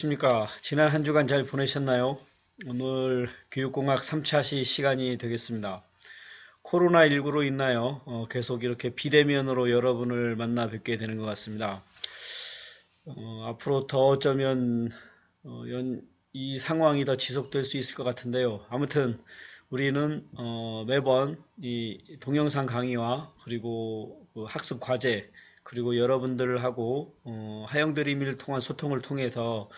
안녕하십니까. 지난 한 주간 잘 보내셨나요? 오늘 교육공학 3차 시간이 되겠습니다. 코로나19로 인하여 계속 이렇게 비대면으로 여러분을 만나 뵙게 되는 것 같습니다. 앞으로 더 어쩌면 이 상황이 더 지속될 수 있을 것 같은데요. 아무튼 우리는 매번 이 동영상 강의와 그리고 그 학습 과제 그리고 여러분들하고 하영 드림을 통한 소통을 통해서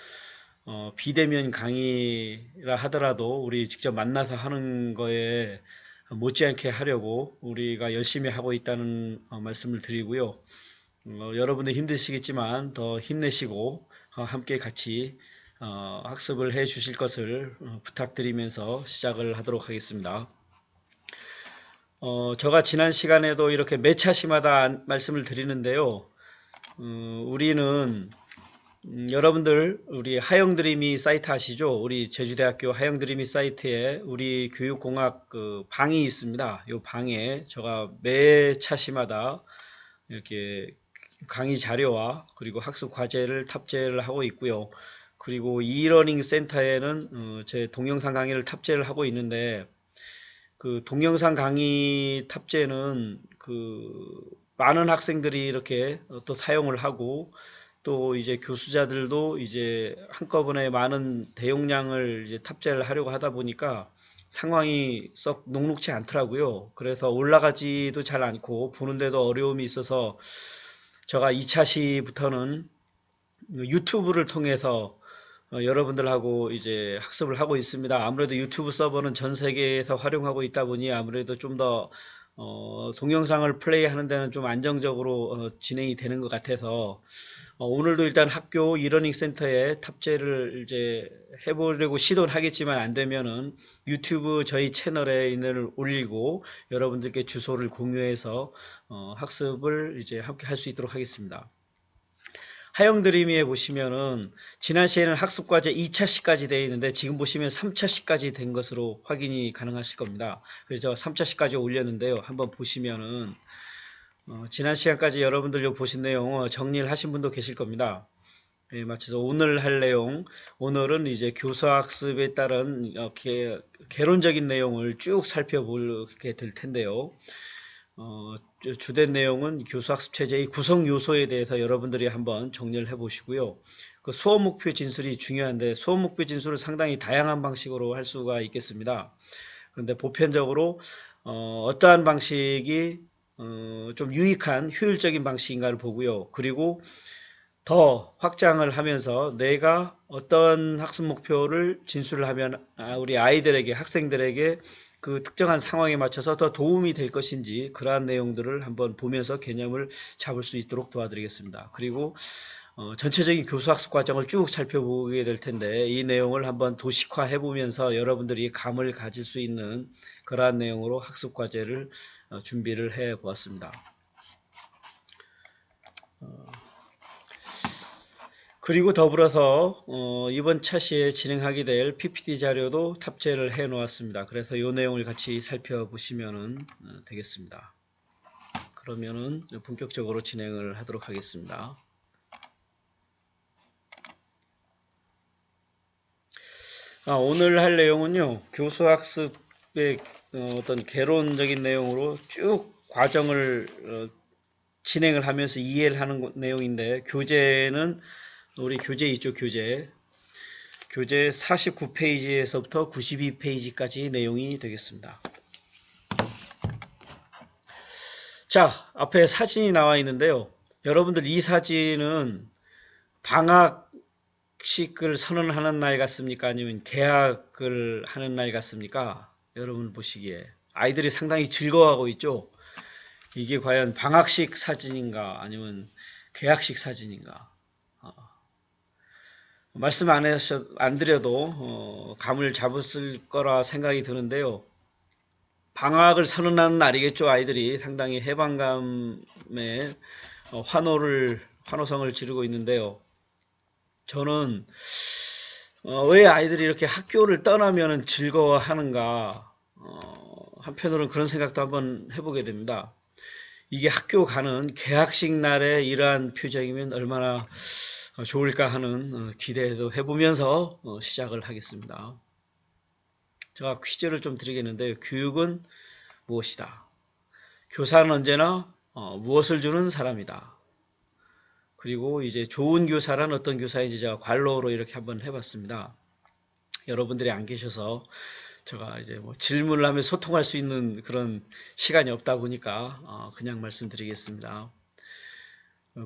비대면 강의라 하더라도 우리 직접 만나서 하는 거에 못지않게 하려고 우리가 열심히 하고 있다는 말씀을 드리고요. 여러분들 힘드시겠지만 더 힘내시고 함께 같이 학습을 해 주실 것을 부탁드리면서 시작을 하도록 하겠습니다. 제가 지난 시간에도 이렇게 매 차시마다 말씀을 드리는데요. 우리는 여러분들 우리 하영드림이 사이트 아시죠? 우리 제주대학교 하영드림이 사이트에 우리 교육공학 그 방이 있습니다. 이 방에 제가 매 차시마다 이렇게 강의 자료와 그리고 학습 과제를 탑재를 하고 있고요. 그리고 이러닝 센터에는 제 동영상 강의를 탑재를 하고 있는데 그 동영상 강의 탑재는 그 많은 학생들이 이렇게 또 사용을 하고 또 이제 교수자들도 이제 한꺼번에 많은 대용량을 이제 탑재를 하려고 하다 보니까 상황이 썩 녹록지 않더라고요. 그래서 올라가지도 잘 않고 보는데도 어려움이 있어서 제가 2차 시부터는 유튜브를 통해서 여러분들하고 이제 학습을 하고 있습니다. 아무래도 유튜브 서버는 전 세계에서 활용하고 있다 보니 아무래도 좀 더 동영상을 플레이하는 데는 좀 안정적으로 진행이 되는 것 같아서 오늘도 일단 학교 이러닝 센터에 탑재를 이제 해보려고 시도를 하겠지만 안 되면은 유튜브 저희 채널에 있는 올리고 여러분들께 주소를 공유해서 학습을 이제 함께 할 수 있도록 하겠습니다. 하영드림에 보시면은 지난 시에는 학습과제 2차 시까지 되어 있는데 지금 보시면 3차 시까지 된 것으로 확인이 가능하실 겁니다. 그래서 3차 시까지 올렸는데요. 한번 보시면은 지난 시간까지 여러분들 요 보신 내용 정리를 하신 분도 계실 겁니다. 예, 마쳐서 오늘 할 내용, 오늘은 이제 교수학습에 따른 이렇게 개론적인 내용을 쭉 살펴보게 될 텐데요. 주된 내용은 교수학습 체제의 구성 요소에 대해서 여러분들이 한번 정리를 해 보시고요. 그 수업 목표 진술이 중요한데 수업 목표 진술을 상당히 다양한 방식으로 할 수가 있겠습니다. 그런데 보편적으로 어떠한 방식이 좀 유익한 효율적인 방식인가를 보고요. 그리고 더 확장을 하면서 내가 어떤 학습 목표를 진술을 하면 우리 아이들에게 학생들에게 그 특정한 상황에 맞춰서 더 도움이 될 것인지 그러한 내용들을 한번 보면서 개념을 잡을 수 있도록 도와드리겠습니다. 그리고 전체적인 교수학습 과정을 쭉 살펴보게 될 텐데 이 내용을 한번 도식화해 보면서 여러분들이 감을 가질 수 있는 그러한 내용으로 학습 과제를 준비를 해 보았습니다. 그리고 더불어서 이번 차시에 진행하게 될 PPT 자료도 탑재를 해 놓았습니다. 그래서 이 내용을 같이 살펴보시면 되겠습니다. 그러면은 본격적으로 진행을 하도록 하겠습니다. 오늘 할 내용은요, 교수학습의 어떤 개론적인 내용으로 쭉 과정을 진행을 하면서 이해를 하는 내용인데, 교재는 우리 교재 있죠, 교재 49페이지에서부터 92페이지까지 내용이 되겠습니다. 자, 앞에 사진이 나와 있는데요. 여러분들 이 사진은 방학식을 선언하는 날 같습니까? 아니면 개학을 하는 날 같습니까? 여러분 보시기에 아이들이 상당히 즐거워하고 있죠. 이게 과연 방학식 사진인가 아니면 개학식 사진인가? 말씀 안 드려도 감을 잡았을 거라 생각이 드는데요. 방학을 선언하는 날이겠죠. 아이들이 상당히 해방감에 환호성을 지르고 있는데요. 저는 왜 아이들이 이렇게 학교를 떠나면 즐거워하는가, 한편으로는 그런 생각도 한번 해보게 됩니다. 이게 학교 가는 개학식 날에 이러한 표정이면 얼마나 좋을까 하는 기대도 해보면서 시작을 하겠습니다. 제가 퀴즈를 좀 드리겠는데요. 교육은 무엇이다? 교사는 언제나 무엇을 주는 사람이다. 그리고 이제 좋은 교사란 어떤 교사인지 제가 관로로 이렇게 한번 해봤습니다. 여러분들이 안 계셔서 제가 이제 뭐 질문을 하면 소통할 수 있는 그런 시간이 없다 보니까 그냥 말씀드리겠습니다.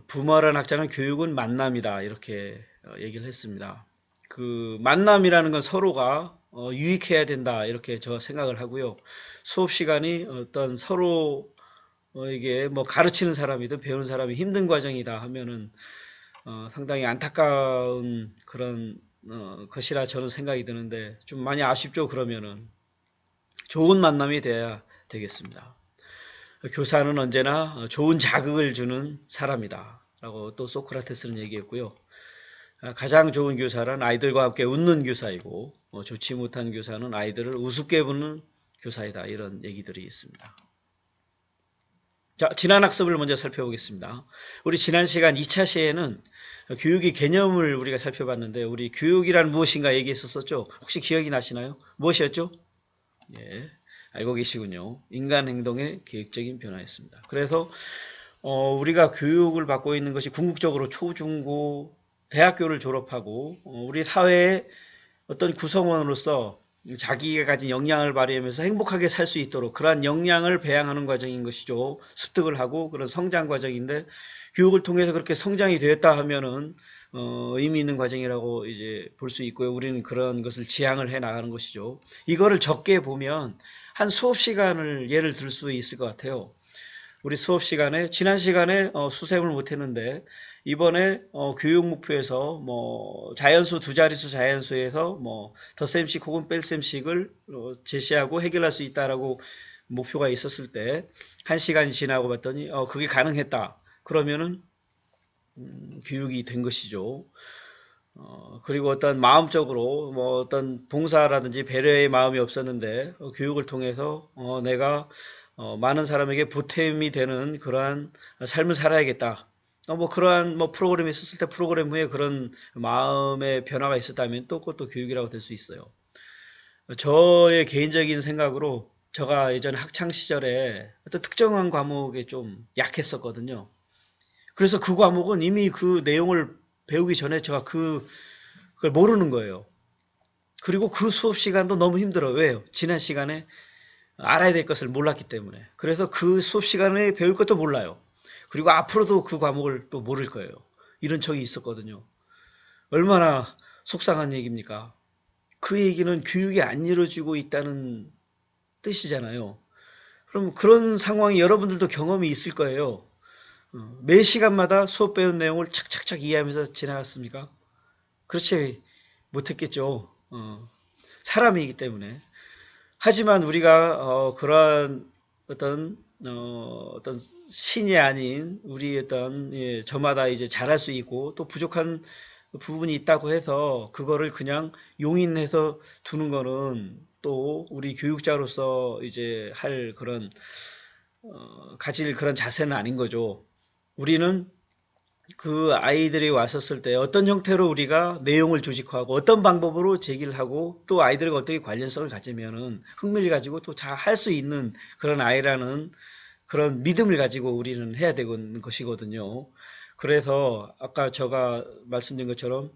부모란 학자는 교육은 만남이다 이렇게 얘기를 했습니다. 그 만남이라는 건 서로가 유익해야 된다 이렇게 저 생각을 하고요. 수업 시간이 어떤 서로 이게 뭐 가르치는 사람이든 배우는 사람이 힘든 과정이다 하면은 상당히 안타까운 그런 것이라 저는 생각이 드는데 좀 많이 아쉽죠. 그러면은 좋은 만남이 돼야 되겠습니다. 교사는 언제나 좋은 자극을 주는 사람이다 라고 또 소크라테스는 얘기했고요. 가장 좋은 교사란 아이들과 함께 웃는 교사이고 좋지 못한 교사는 아이들을 우습게 보는 교사이다 이런 얘기들이 있습니다. 자, 지난 학습을 먼저 살펴보겠습니다. 우리 지난 시간 2차 시에는 교육의 개념을 우리가 살펴봤는데 우리 교육이란 무엇인가 얘기했었죠. 혹시 기억이 나시나요? 무엇이었죠? 예, 알고 계시군요. 인간 행동의 계획적인 변화였습니다. 그래서 우리가 교육을 받고 있는 것이 궁극적으로 초중고 대학교를 졸업하고 우리 사회의 어떤 구성원으로서 자기가 가진 역량을 발휘하면서 행복하게 살 수 있도록 그러한 역량을 배양하는 과정인 것이죠. 습득을 하고 그런 성장 과정인데 교육을 통해서 그렇게 성장이 되었다 하면은 의미 있는 과정이라고 이제 볼 수 있고요. 우리는 그런 것을 지향을 해 나가는 것이죠. 이거를 적게 보면 한 수업 시간을 예를 들 수 있을 것 같아요. 우리 수업 시간에 지난 시간에 수셈을 못했는데 이번에 교육 목표에서 뭐 자연수 두 자릿수 자연수에서 뭐 덧셈식 혹은 뺄셈식을 제시하고 해결할 수 있다라고 목표가 있었을 때 1시간이 지나고 봤더니 그게 가능했다. 그러면은 교육이 된 것이죠. 그리고 어떤 마음적으로 뭐 어떤 봉사라든지 배려의 마음이 없었는데 교육을 통해서 내가 많은 사람에게 보탬이 되는 그러한 삶을 살아야겠다. 뭐 그러한 뭐 프로그램이 있었을 때 프로그램 후에 그런 마음의 변화가 있었다면 또 그것도 교육이라고 될 수 있어요. 저의 개인적인 생각으로 제가 예전에 학창 시절에 어떤 특정한 과목에 좀 약했었거든요. 그래서 그 과목은 이미 그 내용을 배우기 전에 제가 그걸 모르는 거예요. 그리고 그 수업 시간도 너무 힘들어요. 왜요? 지난 시간에 알아야 될 것을 몰랐기 때문에. 그래서 그 수업 시간에 배울 것도 몰라요. 그리고 앞으로도 그 과목을 또 모를 거예요. 이런 적이 있었거든요. 얼마나 속상한 얘기입니까? 그 얘기는 교육이 안 이루어지고 있다는 뜻이잖아요. 그럼 그런 상황이 여러분들도 경험이 있을 거예요. 매 시간마다 수업 배운 내용을 착착착 이해하면서 지나갔습니까? 그렇지 못했겠죠. 사람이기 때문에. 하지만 우리가 그러한 어떤 신이 아닌 우리 어떤 저마다 이제 잘할 수 있고 또 부족한 부분이 있다고 해서 그거를 그냥 용인해서 두는 거는 또 우리 교육자로서 이제 할 그런 가질 그런 자세는 아닌 거죠. 우리는 그 아이들이 왔었을 때 어떤 형태로 우리가 내용을 조직화하고 어떤 방법으로 제기를 하고 또 아이들과 어떻게 관련성을 가지면은 흥미를 가지고 또 잘 할 수 있는 그런 아이라는 그런 믿음을 가지고 우리는 해야 되는 것이거든요. 그래서 아까 제가 말씀드린 것처럼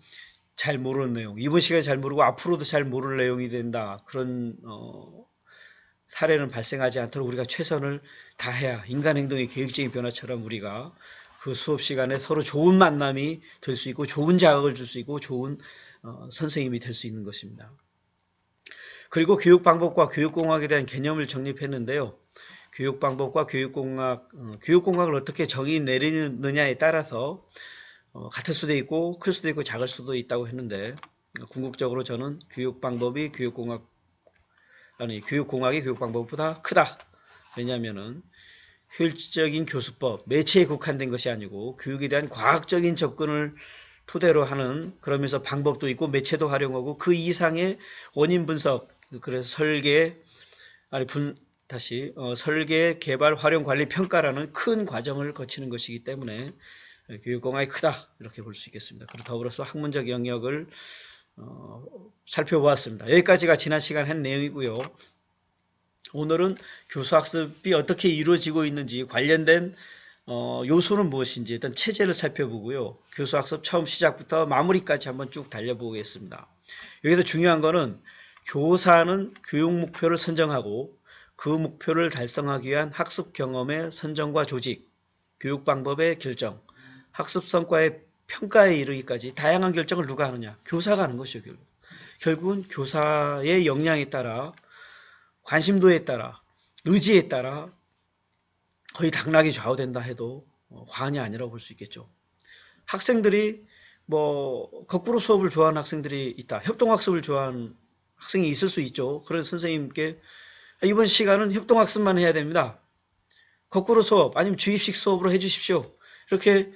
잘 모르는 내용, 이번 시간에 잘 모르고 앞으로도 잘 모를 내용이 된다. 그런 사례는 발생하지 않도록 우리가 최선을 다해야 인간 행동의 계획적인 변화처럼 우리가 그 수업 시간에 서로 좋은 만남이 될 수 있고 좋은 자극을 줄 수 있고 좋은 선생님이 될 수 있는 것입니다. 그리고 교육 방법과 교육공학에 대한 개념을 정립했는데요. 교육 방법과 교육공학, 교육공학을 어떻게 정의 내리느냐에 따라서 같을 수도 있고 클 수도 있고 작을 수도 있다고 했는데 궁극적으로 저는 교육 방법이 교육공학이 교육 방법보다 크다. 왜냐하면은 효율적인 교수법, 매체에 국한된 것이 아니고 교육에 대한 과학적인 접근을 토대로 하는 그러면서 방법도 있고 매체도 활용하고 그 이상의 원인 분석, 그래서 설계, 개발, 활용, 관리, 평가라는 큰 과정을 거치는 것이기 때문에 교육 공학이 크다 이렇게 볼 수 있겠습니다. 그리고 더불어서 학문적 영역을 살펴보았습니다. 여기까지가 지난 시간 한 내용이고요. 오늘은 교수학습이 어떻게 이루어지고 있는지 관련된 요소는 무엇인지 일단 체제를 살펴보고요. 교수학습 처음 시작부터 마무리까지 한번 쭉 달려보겠습니다. 여기서 중요한 거는 교사는 교육 목표를 선정하고 그 목표를 달성하기 위한 학습 경험의 선정과 조직, 교육 방법의 결정, 학습 성과의 평가에 이르기까지 다양한 결정을 누가 하느냐? 교사가 하는 것이죠. 결국은 교사의 역량에 따라, 관심도에 따라, 의지에 따라 거의 당락이 좌우된다 해도 과언이 아니라고 볼 수 있겠죠. 학생들이 거꾸로 수업을 좋아하는 학생들이 있다. 협동학습을 좋아하는 학생이 있을 수 있죠. 그런 선생님께 이번 시간은 협동학습만 해야 됩니다. 거꾸로 수업 아니면 주입식 수업으로 해주십시오. 이렇게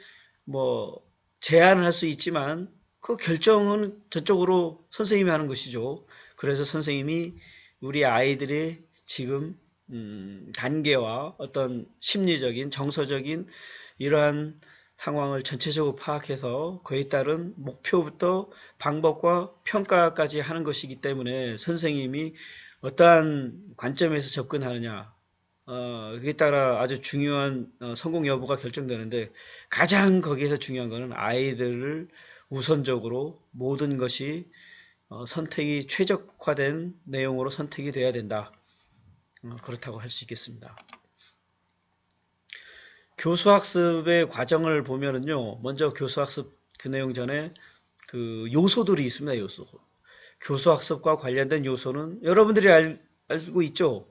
제안을 할 수 있지만 그 결정은 저쪽으로 선생님이 하는 것이죠. 그래서 선생님이 우리 아이들의 지금 단계와 어떤 심리적인 정서적인 이러한 상황을 전체적으로 파악해서 그에 따른 목표부터 방법과 평가까지 하는 것이기 때문에 선생님이 어떠한 관점에서 접근하느냐 그에 따라 아주 중요한 성공 여부가 결정되는데 가장 거기에서 중요한 것은 아이들을 우선적으로 모든 것이 선택이 최적화된 내용으로 선택이 돼야 된다. 그렇다고 할 수 있겠습니다. 교수학습의 과정을 보면은요, 먼저 교수학습 그 내용 전에 그 요소들이 있습니다. 요소. 교수학습과 관련된 요소는 여러분들이 알고 있죠?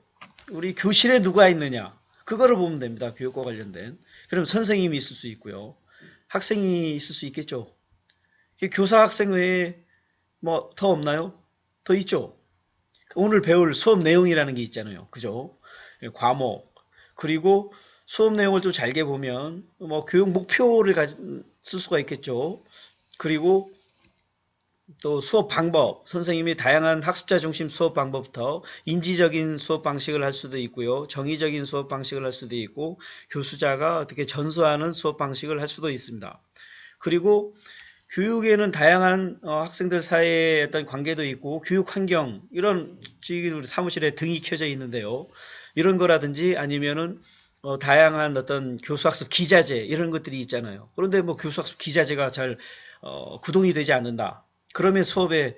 우리 교실에 누가 있느냐? 그거를 보면 됩니다. 교육과 관련된. 그럼 선생님이 있을 수 있고요. 학생이 있을 수 있겠죠. 교사 학생 외에 더 없나요? 더 있죠. 오늘 배울 수업 내용이라는 게 있잖아요. 그죠? 과목. 그리고 수업 내용을 좀 잘게 보면 교육 목표를 쓸 수가 있겠죠. 그리고 또 수업 방법, 선생님이 다양한 학습자 중심 수업 방법부터 인지적인 수업 방식을 할 수도 있고요. 정의적인 수업 방식을 할 수도 있고 교수자가 어떻게 전수하는 수업 방식을 할 수도 있습니다. 그리고 교육에는 다양한 학생들 사이의 어떤 관계도 있고 교육 환경 이런 지금 우리 사무실에 등이 켜져 있는데요. 이런 거라든지 아니면은 다양한 어떤 교수학습 기자재 이런 것들이 있잖아요. 그런데 교수학습 기자재가 잘 구동이 되지 않는다. 그러면 수업에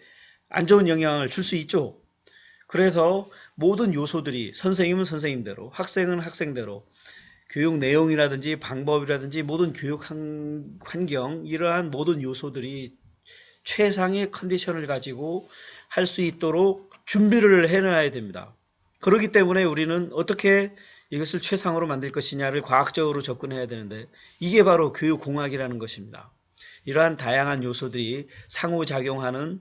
안 좋은 영향을 줄 수 있죠. 그래서 모든 요소들이 선생님은 선생님대로 학생은 학생대로 교육 내용이라든지 방법이라든지 모든 교육 환경 이러한 모든 요소들이 최상의 컨디션을 가지고 할 수 있도록 준비를 해놔야 됩니다. 그렇기 때문에 우리는 어떻게 이것을 최상으로 만들 것이냐를 과학적으로 접근해야 되는데 이게 바로 교육공학이라는 것입니다. 이러한 다양한 요소들이 상호작용하는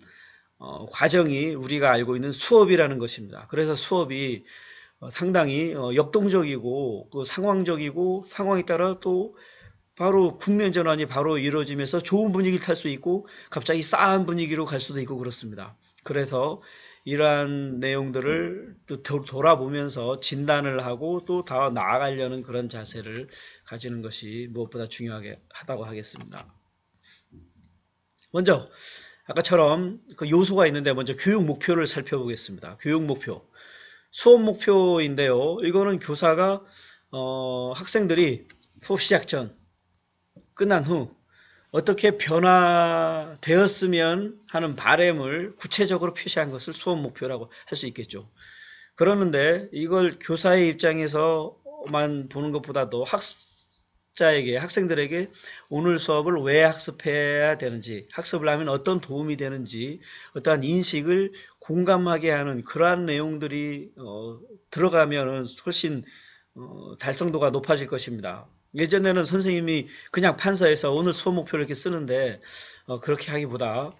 과정이 우리가 알고 있는 수업이라는 것입니다. 그래서 수업이 상당히 역동적이고 상황적이고 상황에 따라 또 바로 국면 전환이 바로 이루어지면서 좋은 분위기를 탈 수 있고 갑자기 싸한 분위기로 갈 수도 있고 그렇습니다. 그래서 이러한 내용들을 또 돌아보면서 진단을 하고 또 더 나아가려는 그런 자세를 가지는 것이 무엇보다 중요하다고 하겠습니다. 먼저 아까처럼 그 요소가 있는데 먼저 교육 목표를 살펴보겠습니다. 교육 목표. 수업 목표인데요. 이거는 교사가 학생들이 수업 시작 전 끝난 후 어떻게 변화되었으면 하는 바람을 구체적으로 표시한 것을 수업 목표라고 할 수 있겠죠. 그러는데 이걸 교사의 입장에서만 보는 것보다도 학습자에게 학생들에게 오늘 수업을 왜 학습해야 되는지 학습을 하면 어떤 도움이 되는지 어떠한 인식을 공감하게 하는 그러한 내용들이 들어가면 훨씬 달성도가 높아질 것입니다. 예전에는 선생님이 그냥 판서에서 오늘 수업 목표를 이렇게 쓰는데 그렇게 하기보다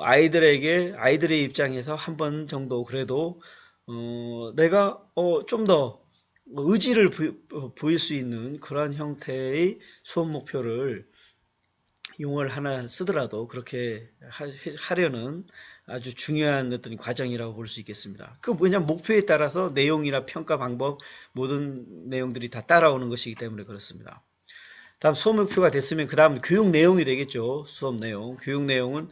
아이들의 입장에서 한 번 정도 그래도 내가 좀 더 의지를 보일 수 있는 그런 형태의 수업 목표를 용어를 하나 쓰더라도 그렇게 하려는 아주 중요한 어떤 과정이라고 볼 수 있겠습니다. 그 뭐냐 목표에 따라서 내용이나 평가 방법 모든 내용들이 다 따라오는 것이기 때문에 그렇습니다. 다음 수업 목표가 됐으면 그 다음 교육 내용이 되겠죠. 수업 내용. 교육 내용은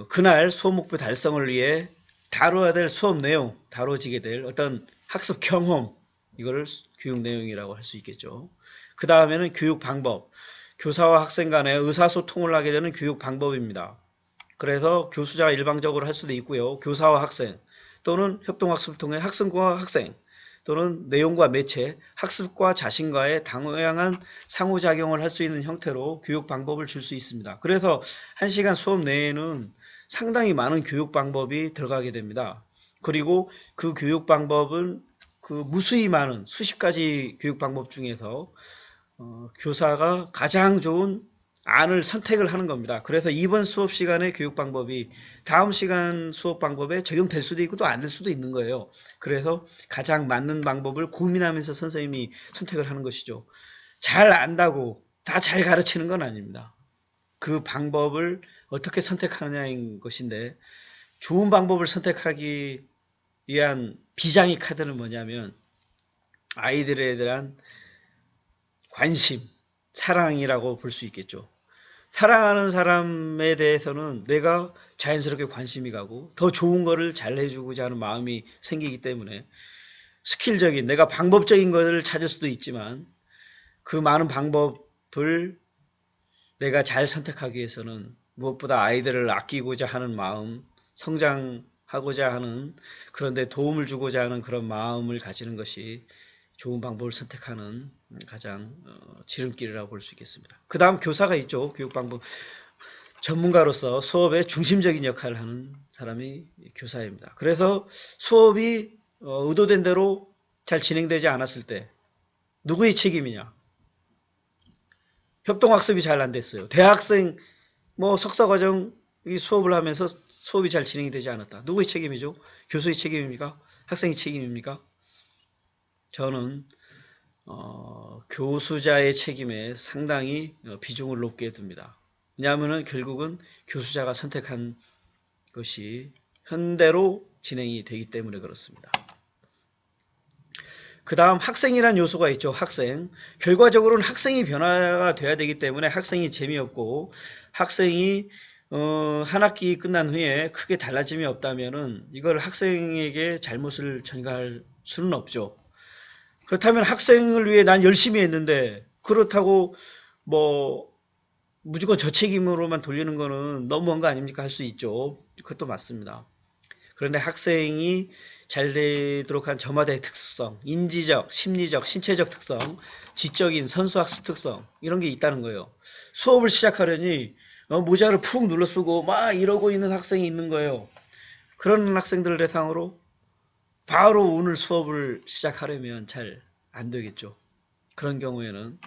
그날 수업 목표 달성을 위해 다뤄야 될 수업 내용, 다뤄지게 될 어떤 학습 경험, 이거를 교육 내용이라고 할 수 있겠죠. 그 다음에는 교육 방법. 교사와 학생 간의 의사소통을 하게 되는 교육 방법입니다. 그래서 교수자가 일방적으로 할 수도 있고요. 교사와 학생 또는 협동학습을 통해 학생과 학생 또는 내용과 매체, 학습과 자신과의 다양한 상호작용을 할 수 있는 형태로 교육 방법을 줄 수 있습니다. 그래서 1시간 수업 내에는 상당히 많은 교육 방법이 들어가게 됩니다. 그리고 그 교육 방법은 그 무수히 많은 수십 가지 교육 방법 중에서 교사가 가장 좋은 안을 선택을 하는 겁니다. 그래서 이번 수업 시간의 교육 방법이 다음 시간 수업 방법에 적용될 수도 있고 또 안 될 수도 있는 거예요. 그래서 가장 맞는 방법을 고민하면서 선생님이 선택을 하는 것이죠. 잘 안다고 다 잘 가르치는 건 아닙니다. 그 방법을 어떻게 선택하느냐인 것인데, 좋은 방법을 선택하기 위한 비장의 카드는 뭐냐면 아이들에 대한 관심, 사랑이라고 볼 수 있겠죠. 사랑하는 사람에 대해서는 내가 자연스럽게 관심이 가고 더 좋은 거를 잘 해주고자 하는 마음이 생기기 때문에 스킬적인, 내가 방법적인 것을 찾을 수도 있지만 그 많은 방법을 내가 잘 선택하기 위해서는 무엇보다 아이들을 아끼고자 하는 마음, 성장하고자 하는, 그런데 도움을 주고자 하는 그런 마음을 가지는 것이 좋은 방법을 선택하는 가장 지름길이라고 볼 수 있겠습니다. 그 다음 교사가 있죠. 교육방법 전문가로서 수업의 중심적인 역할을 하는 사람이 교사입니다. 그래서 수업이 의도된 대로 잘 진행되지 않았을 때 누구의 책임이냐? 협동학습이 잘 안 됐어요. 대학생 석사과정 수업을 하면서 수업이 잘 진행이 되지 않았다. 누구의 책임이죠? 교수의 책임입니까? 학생의 책임입니까? 저는 교수자의 책임에 상당히 비중을 높게 둡니다. 왜냐하면 결국은 교수자가 선택한 것이 현대로 진행이 되기 때문에 그렇습니다. 그 다음 학생이란 요소가 있죠. 학생. 결과적으로는 학생이 변화가 돼야 되기 때문에 학생이 재미없고 학생이 한 학기 끝난 후에 크게 달라짐이 없다면은 이걸 학생에게 잘못을 전가할 수는 없죠. 그렇다면 학생을 위해 난 열심히 했는데 그렇다고 무조건 저 책임으로만 돌리는 거는 너무한 거 아닙니까? 할 수 있죠. 그것도 맞습니다. 그런데 학생이 잘 되도록 한 저마다의 특수성, 인지적, 심리적, 신체적 특성, 지적인 선수학습 특성 이런 게 있다는 거예요. 수업을 시작하려니 모자를 푹 눌러 쓰고 막 이러고 있는 학생이 있는 거예요. 그런 학생들을 대상으로 바로 오늘 수업을 시작하려면 잘 안 되겠죠. 그런 경우에는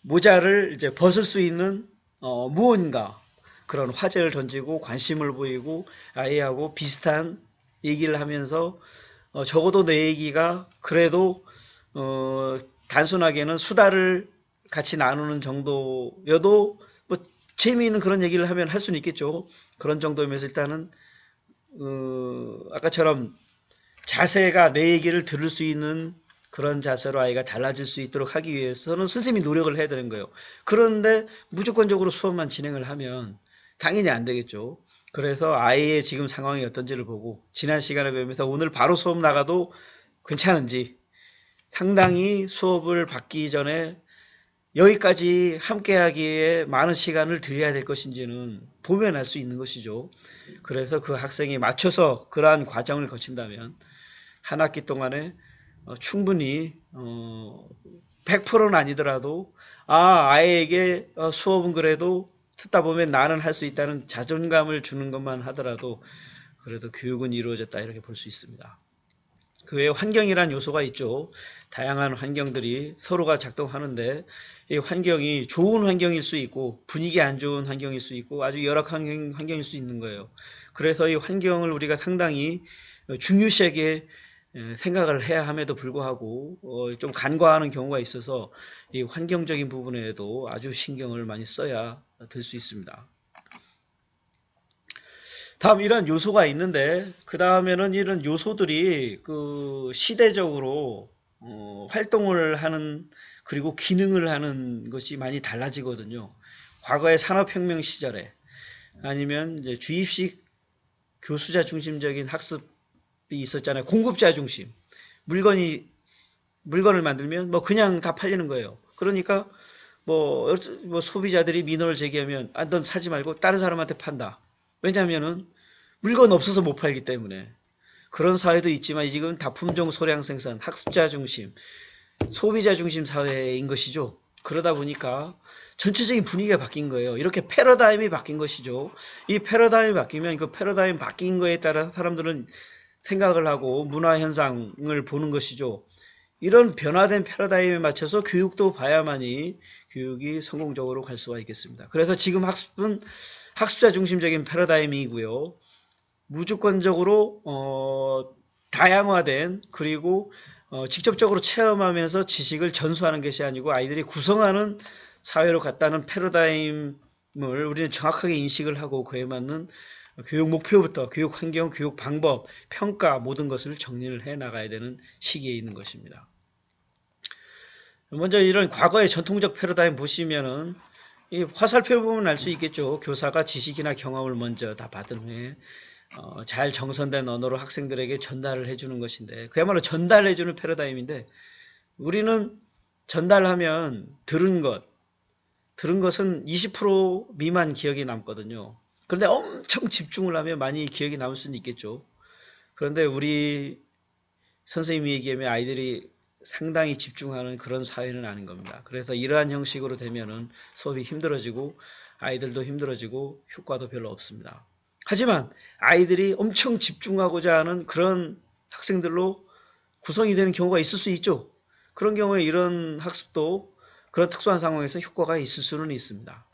모자를 이제 벗을 수 있는 무언가 그런 화제를 던지고 관심을 보이고 아이하고 비슷한 얘기를 하면서 적어도 내 얘기가 그래도 단순하게는 수다를 같이 나누는 정도여도 재미있는 그런 얘기를 하면 할 수는 있겠죠. 그런 정도면서 일단은 아까처럼 자세가 내 얘기를 들을 수 있는 그런 자세로 아이가 달라질 수 있도록 하기 위해서는 선생님이 노력을 해야 되는 거예요. 그런데 무조건적으로 수업만 진행을 하면 당연히 안 되겠죠. 그래서 아이의 지금 상황이 어떤지를 보고 지난 시간에 배우면서 오늘 바로 수업 나가도 괜찮은지 상당히 수업을 받기 전에 여기까지 함께 하기에 많은 시간을 들여야 될 것인지는 보면 알 수 있는 것이죠. 그래서 그 학생이 맞춰서 그러한 과정을 거친다면 한 학기 동안에 충분히 100%는 아니더라도 아이에게 수업은 그래도 듣다 보면 나는 할 수 있다는 자존감을 주는 것만 하더라도 그래도 교육은 이루어졌다 이렇게 볼 수 있습니다. 그 외에 환경이란 요소가 있죠. 다양한 환경들이 서로가 작동하는데 이 환경이 좋은 환경일 수 있고 분위기 안 좋은 환경일 수 있고 아주 열악한 환경일 수 있는 거예요. 그래서 이 환경을 우리가 상당히 중요시하게 생각을 해야 함에도 불구하고 좀 간과하는 경우가 있어서 이 환경적인 부분에도 아주 신경을 많이 써야 될 수 있습니다. 다음 이런 요소가 있는데 그 다음에는 이런 요소들이 그 시대적으로 활동을 하는 그리고 기능을 하는 것이 많이 달라지거든요. 과거의 산업혁명 시절에 아니면 이제 주입식 교수자 중심적인 학습이 있었잖아요. 공급자 중심. 물건을 만들면 뭐 그냥 다 팔리는 거예요. 그러니까 뭐 소비자들이 민원을 제기하면 넌 사지 말고 다른 사람한테 판다. 왜냐하면은 물건 없어서 못 팔기 때문에. 그런 사회도 있지만 지금 다품종 소량 생산, 학습자 중심, 소비자 중심 사회인 것이죠. 그러다 보니까 전체적인 분위기가 바뀐 거예요. 이렇게 패러다임이 바뀐 것이죠. 이 패러다임이 바뀌면 그 패러다임 바뀐 거에 따라 사람들은 생각을 하고 문화 현상을 보는 것이죠. 이런 변화된 패러다임에 맞춰서 교육도 봐야만이 교육이 성공적으로 갈 수가 있겠습니다. 그래서 지금 학습은 학습자 중심적인 패러다임이고요. 무조건적으로 다양화된 그리고 직접적으로 체험하면서 지식을 전수하는 것이 아니고 아이들이 구성하는 사회로 갔다는 패러다임을 우리는 정확하게 인식을 하고 그에 맞는 교육 목표부터 교육 환경, 교육 방법, 평가 모든 것을 정리를 해 나가야 되는 시기에 있는 것입니다. 먼저 이런 과거의 전통적 패러다임 보시면은 이 화살표 보면 알 수 있겠죠. 교사가 지식이나 경험을 먼저 다 받은 후에 잘 정선된 언어로 학생들에게 전달을 해주는 것인데 그야말로 전달해주는 패러다임인데 우리는 전달하면 들은 것은 20% 미만 기억이 남거든요. 그런데 엄청 집중을 하면 많이 기억이 남을 수는 있겠죠. 그런데 우리 선생님이 얘기하면 아이들이 상당히 집중하는 그런 사회는 아닌 겁니다. 그래서 이러한 형식으로 되면은 수업이 힘들어지고 아이들도 힘들어지고 효과도 별로 없습니다. 하지만 아이들이 엄청 집중하고자 하는 그런 학생들로 구성이 되는 경우가 있을 수 있죠. 그런 경우에 이런 학습도 그런 특수한 상황에서 효과가 있을 수는 있습니다.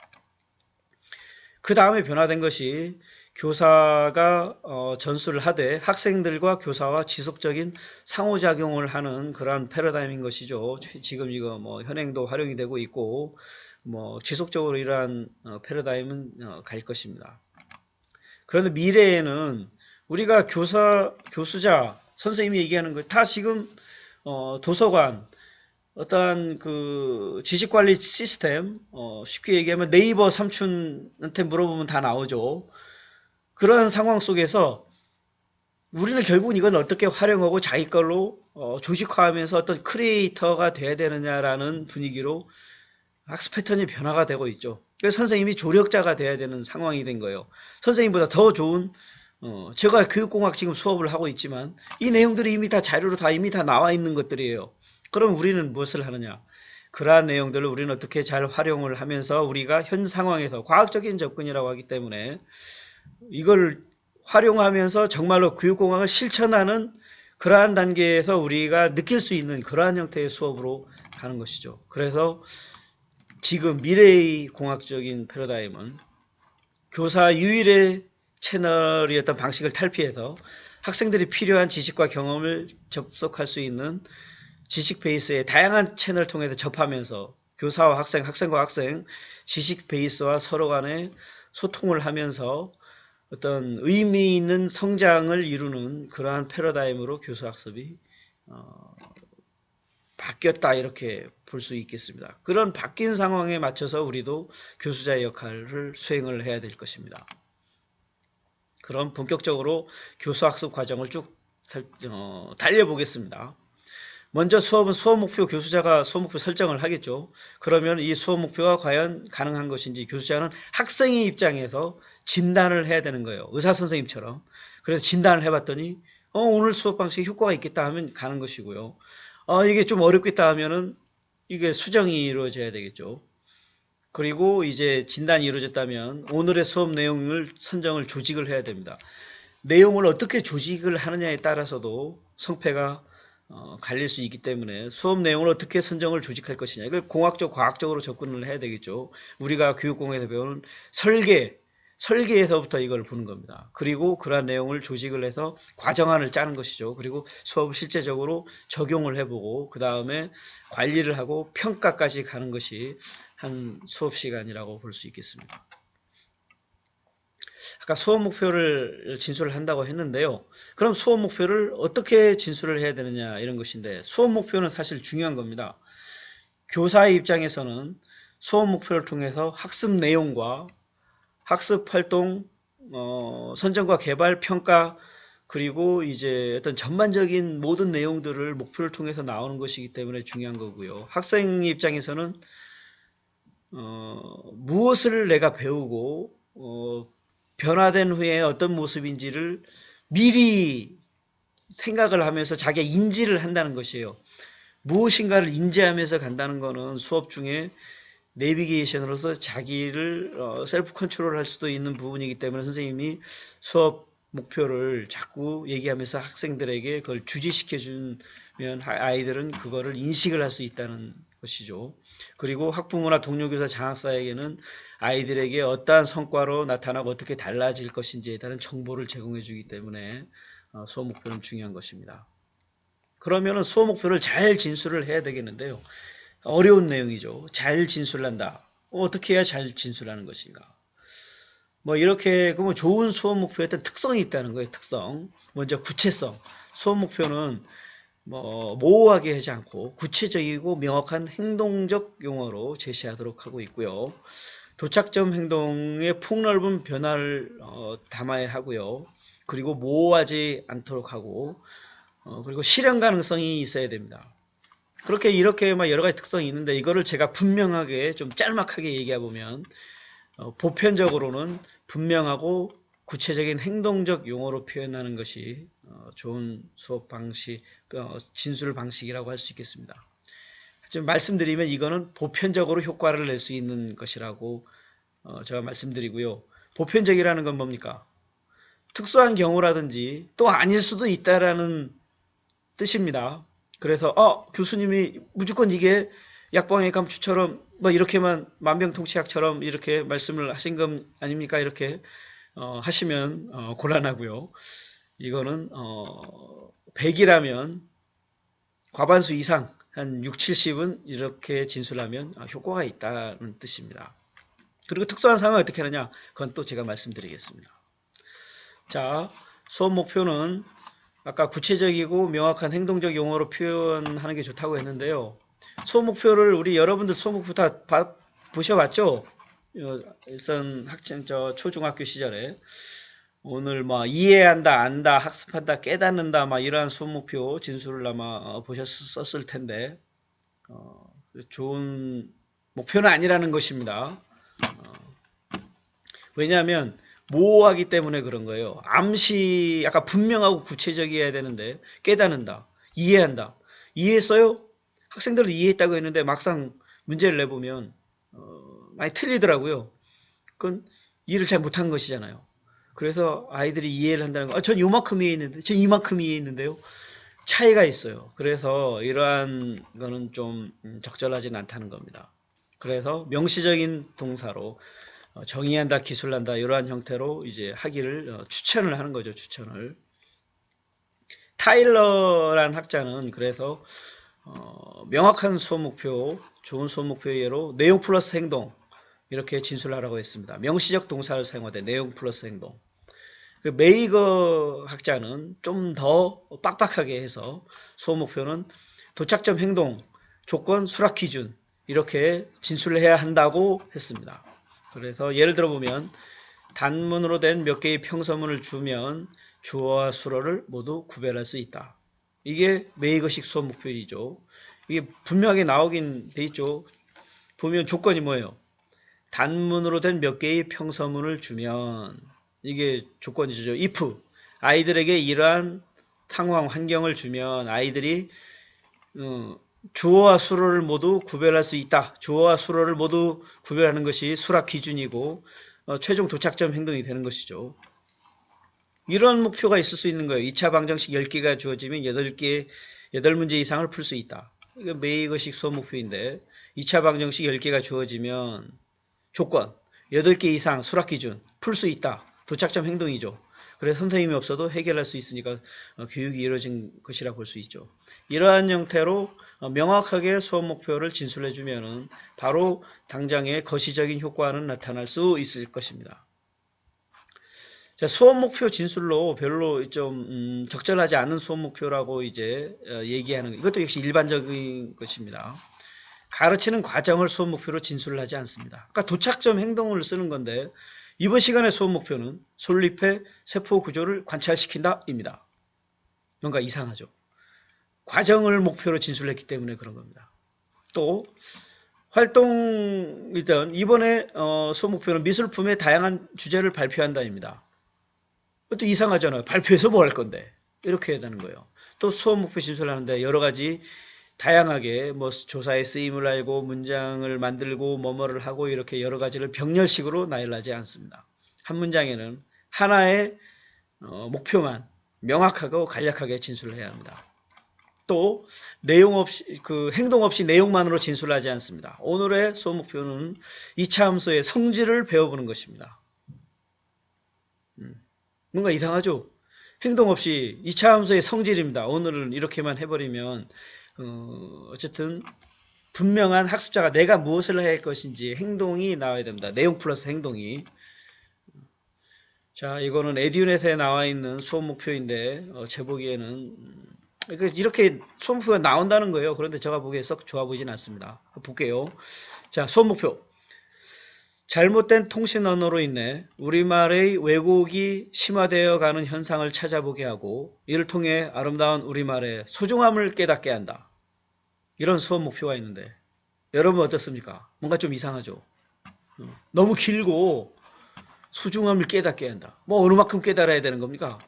그 다음에 변화된 것이 교사가 전수를 하되 학생들과 교사와 지속적인 상호작용을 하는 그러한 패러다임인 것이죠. 지금 이거 뭐 현행도 활용이 되고 있고 뭐 지속적으로 이러한 패러다임은 갈 것입니다. 그런데 미래에는 우리가 교수자, 선생님이 얘기하는 거 다 지금 도서관, 어떠한 그 지식관리 시스템, 쉽게 얘기하면 네이버 삼촌한테 물어보면 다 나오죠. 그런 상황 속에서 우리는 결국은 이건 어떻게 활용하고 자기 걸로 조직화하면서 어떤 크리에이터가 돼야 되느냐라는 분위기로 학습 패턴이 변화가 되고 있죠. 그래서 선생님이 조력자가 돼야 되는 상황이 된 거예요. 선생님보다 더 좋은 제가 교육공학 지금 수업을 하고 있지만 이 내용들이 이미 다 자료로 이미 다 나와 있는 것들이에요. 그럼 우리는 무엇을 하느냐? 그러한 내용들을 우리는 어떻게 잘 활용을 하면서 우리가 현 상황에서 과학적인 접근이라고 하기 때문에 이걸 활용하면서 정말로 교육공학을 실천하는 그러한 단계에서 우리가 느낄 수 있는 그러한 형태의 수업으로 가는 것이죠. 그래서 지금 미래의 공학적인 패러다임은 교사 유일의 채널이었던 방식을 탈피해서 학생들이 필요한 지식과 경험을 접속할 수 있는 지식 베이스의 다양한 채널을 통해서 접하면서 교사와 학생, 학생과 학생, 지식 베이스와 서로 간에 소통을 하면서 어떤 의미 있는 성장을 이루는 그러한 패러다임으로 교수학습이 바뀌었다 이렇게 볼 수 있겠습니다. 그런 바뀐 상황에 맞춰서 우리도 교수자의 역할을 수행을 해야 될 것입니다. 그럼 본격적으로 교수학습 과정을 쭉 달려보겠습니다. 먼저 수업은 수업 목표, 교수자가 수업 목표 설정을 하겠죠. 그러면 이 수업 목표가 과연 가능한 것인지 교수자는 학생의 입장에서 진단을 해야 되는 거예요. 의사 선생님처럼. 그래서 진단을 해봤더니 오늘 수업 방식이 효과가 있겠다 하면 가는 것이고요. 이게 좀 어렵겠다 하면은 이게 수정이 이루어져야 되겠죠. 그리고 이제 진단이 이루어졌다면 오늘의 수업 내용을 선정을 조직을 해야 됩니다. 내용을 어떻게 조직을 하느냐에 따라서도 성패가 갈릴 수 있기 때문에 수업 내용을 어떻게 선정을 조직할 것이냐 이걸 과학적으로 접근을 해야 되겠죠. 우리가 교육공학에서 배우는 설계에서부터 이걸 보는 겁니다. 그리고 그러한 내용을 조직을 해서 과정안을 짜는 것이죠. 그리고 수업을 실제적으로 적용을 해보고 그 다음에 관리를 하고 평가까지 가는 것이 한 수업 시간이라고 볼 수 있겠습니다. 아까 수업 목표를 진술을 한다고 했는데요. 그럼 수업 목표를 어떻게 진술을 해야 되느냐 이런 것인데 수업 목표는 사실 중요한 겁니다. 교사의 입장에서는 수업 목표를 통해서 학습 내용과 학습 활동, 선정과 개발, 평가, 그리고 이제 어떤 전반적인 모든 내용들을 목표를 통해서 나오는 것이기 때문에 중요한 거고요. 학생 입장에서는 무엇을 내가 배우고 변화된 후에 어떤 모습인지를 미리 생각을 하면서 자기가 인지를 한다는 것이에요. 무엇인가를 인지하면서 간다는 것은 수업 중에 내비게이션으로서 자기를 셀프 컨트롤 할 수도 있는 부분이기 때문에 선생님이 수업 목표를 자꾸 얘기하면서 학생들에게 그걸 주지시켜 주면 아이들은 그거를 인식을 할 수 있다는 것이죠. 그리고 학부모나 동료 교사 장학사에게는 아이들에게 어떠한 성과로 나타나고 어떻게 달라질 것인지에 대한 정보를 제공해 주기 때문에 수업 목표는 중요한 것입니다. 그러면은 수업 목표를 잘 진술을 해야 되겠는데요. 어려운 내용이죠. 잘 진술한다. 어떻게 해야 잘 진술하는 것인가? 뭐 이렇게 그러면 좋은 수업 목표에 어떤 특성이 있다는 거예요. 특성. 먼저 구체성. 수업 목표는 뭐 모호하게 하지 않고 구체적이고 명확한 행동적 용어로 제시하도록 하고 있고요. 도착점 행동의 폭넓은 변화를 담아야 하고요. 그리고 모호하지 않도록 하고 그리고 실현 가능성이 있어야 됩니다. 그렇게 이렇게 막 여러 가지 특성이 있는데 이거를 제가 분명하게 좀 짤막하게 얘기해 보면 보편적으로는 분명하고 구체적인 행동적 용어로 표현하는 것이 좋은 수업 방식, 진술 방식이라고 할 수 있겠습니다. 지금 말씀드리면 이거는 보편적으로 효과를 낼 수 있는 것이라고 제가 말씀드리고요. 보편적이라는 건 뭡니까? 특수한 경우라든지 또 아닐 수도 있다라는 뜻입니다. 그래서 교수님이 무조건 이게 약방의 감초처럼 뭐 이렇게만 만병통치약처럼 이렇게 말씀을 하신 것 아닙니까? 이렇게 하시면 곤란하고요. 이거는 100이라면 과반수 이상 한 6, 70은 이렇게 진술하면 효과가 있다는 뜻입니다. 그리고 특수한 상황을 어떻게 하느냐? 그건 또 제가 말씀드리겠습니다. 자, 수업 목표는 아까 구체적이고 명확한 행동적 용어로 표현하는 게 좋다고 했는데요. 수업 목표를 우리 여러분들 수업 목표 다 보셔봤죠? 일선 학생 초중학교 시절에 오늘 뭐 이해한다, 안다, 학습한다, 깨닫는다, 막 이러한 수업 목표 진술을 아마 보셨을 텐데 좋은 목표는 아니라는 것입니다. 왜냐하면 모호하기 때문에 그런 거예요. 암시 약간 분명하고 구체적이어야 되는데 깨닫는다, 이해한다. 이해했어요? 학생들은 이해했다고 했는데 막상 문제를 내보면 많이 틀리더라고요. 그건 이해를 잘 못한 것이잖아요. 그래서 아이들이 이해를 한다는 거, 전 요만큼 이해했는데, 전 이만큼 이해했는데요. 차이가 있어요. 그래서 이러한 거는 좀 적절하지는 않다는 겁니다. 그래서 명시적인 동사로 정의한다, 기술한다 이러한 형태로 이제 하기를 추천을 하는 거죠. 추천을. 타일러라는 학자는 그래서 명확한 수업 목표, 좋은 수업 목표의 예로 내용 플러스 행동 이렇게 진술하라고 했습니다. 명시적 동사를 사용하되 내용 플러스 행동. 그 메이거 학자는 좀 더 빡빡하게 해서 수업 목표는 도착점 행동, 조건, 수락 기준 이렇게 진술을 해야 한다고 했습니다. 그래서 예를 들어 보면 단문으로 된 몇 개의 평서문을 주면 주어와 수어를 모두 구별할 수 있다. 이게 메이거식 수업 목표이죠. 이게 분명하게 나오긴 돼 있죠. 보면 조건이 뭐예요? 단문으로 된 몇 개의 평서문을 주면 이게 조건이죠. if 아이들에게 이러한 상황 환경을 주면 아이들이 주어와 수어를 모두 구별할 수 있다. 주어와 수어를 모두 구별하는 것이 수락 기준이고 최종 도착점 행동이 되는 것이죠. 이런 목표가 있을 수 있는 거예요. 2차 방정식 10개가 주어지면 8문제 이상을 풀 수 있다. 이거 메이거식 수업 목표인데 2차 방정식 10개가 주어지면 조건 8개 이상 수락 기준 풀 수 있다. 도착점 행동이죠. 그래서 선생님이 없어도 해결할 수 있으니까 교육이 이루어진 것이라 볼 수 있죠. 이러한 형태로 명확하게 수업 목표를 진술해 주면은 바로 당장의 거시적인 효과는 나타날 수 있을 것입니다. 자, 수업 목표 진술로 별로 좀 적절하지 않은 수업 목표라고 이제 얘기하는 것. 이것도 역시 일반적인 것입니다. 가르치는 과정을 수업 목표로 진술을 하지 않습니다. 그러니까 도착점 행동을 쓰는 건데 이번 시간의 수업 목표는 솔잎의 세포 구조를 관찰시킨다 입니다. 뭔가 이상하죠. 과정을 목표로 진술했기 때문에 그런 겁니다. 또 활동이든 이번에 수업 목표는 미술품의 다양한 주제를 발표한다입니다. 또 이상하잖아요. 발표해서 뭐 할 건데 이렇게 해야 되는 거예요. 또 수업 목표 진술하는데 여러 가지 다양하게 뭐 조사의 쓰임을 알고 문장을 만들고 뭐뭐를 하고 이렇게 여러 가지를 병렬식으로 나열하지 않습니다. 한 문장에는 하나의 목표만 명확하고 간략하게 진술을 해야 합니다. 또 내용 없이 행동 없이 내용만으로 진술하지 않습니다. 오늘의 수업 목표는 2차 함수의 성질을 배워보는 것입니다. 뭔가 이상하죠? 행동 없이 2차 함수의 성질입니다. 오늘은 이렇게만 해버리면 어쨌든 분명한 학습자가 내가 무엇을 해야 할 것인지 행동이 나와야 됩니다. 내용 플러스 행동이. 자, 이거는 에듀넷에 나와 있는 수업 목표인데 제 보기에는 이렇게 수업 목표가 나온다는 거예요. 그런데 제가 보기에 썩 좋아 보이진 않습니다. 볼게요. 자, 수업 목표. 잘못된 통신 언어로 인해 우리말의 왜곡이 심화되어 가는 현상을 찾아보게 하고 이를 통해 아름다운 우리말의 소중함을 깨닫게 한다. 이런 수업 목표가 있는데 여러분 어떻습니까? 뭔가 좀 이상하죠? 너무 길고 소중함을 깨닫게 한다. 뭐 어느 만큼 깨달아야 되는 겁니까?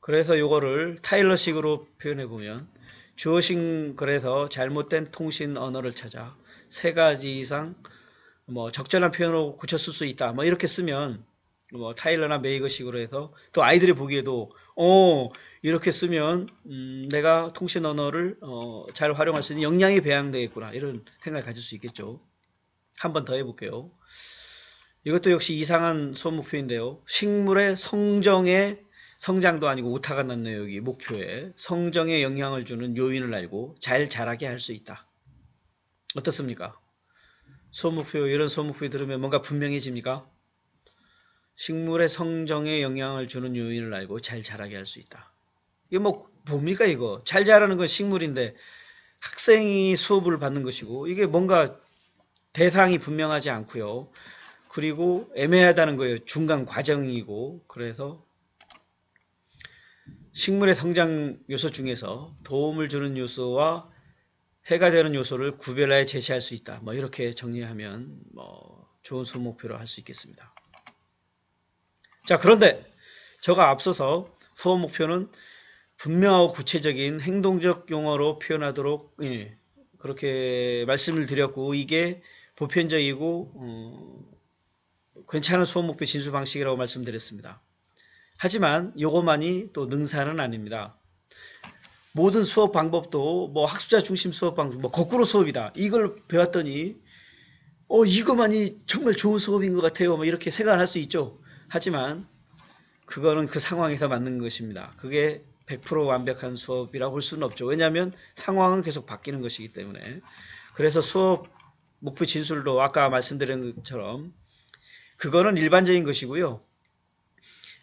그래서 요거를 타일러식으로 표현해 보면 주어식 그래서 잘못된 통신 언어를 찾아 3가지 이상 뭐 적절한 표현으로 고쳤을 수 있다. 뭐 이렇게 쓰면 뭐 타일러나 메이거식으로 해서 또 아이들이 보기에도 이렇게 쓰면 내가 통신 언어를 잘 활용할 수 있는 역량이 배양되겠구나 이런 생각을 가질 수 있겠죠. 한 번 더 해볼게요. 이것도 역시 이상한 수업 목표인데요. 식물의 성장도 아니고 오타가 났네요. 여기 목표에 성정에 영향을 주는 요인을 알고 잘 자라게 할 수 있다. 어떻습니까? 수업 목표, 이런 수업 목표 들으면 뭔가 분명해집니까? 식물의 성정에 영향을 주는 요인을 알고 잘 자라게 할 수 있다. 이게 뭐 뭡니까 이거? 잘 자라는 건 식물인데 학생이 수업을 받는 것이고 이게 뭔가 대상이 분명하지 않고요. 그리고 애매하다는 거예요. 중간 과정이고 그래서 식물의 성장 요소 중에서 도움을 주는 요소와 해가 되는 요소를 구별하여 제시할 수 있다. 뭐 이렇게 정리하면 뭐 좋은 수업 목표로 할 수 있겠습니다. 자, 그런데 제가 앞서서 수업 목표는 분명하고 구체적인 행동적 용어로 표현하도록 그렇게 말씀을 드렸고 이게 보편적이고 괜찮은 수업 목표 진술 방식이라고 말씀드렸습니다. 하지만 이것만이 또 능사는 아닙니다. 모든 수업 방법도 뭐 학습자 중심 수업 방법, 뭐 거꾸로 수업이다. 이걸 배웠더니 이것만이 정말 좋은 수업인 것 같아요. 뭐 이렇게 생각할 수 있죠. 하지만 그거는 그 상황에서 맞는 것입니다. 그게 100% 완벽한 수업이라고 볼 수는 없죠. 왜냐하면 상황은 계속 바뀌는 것이기 때문에. 그래서 수업 목표 진술도 아까 말씀드린 것처럼 그거는 일반적인 것이고요.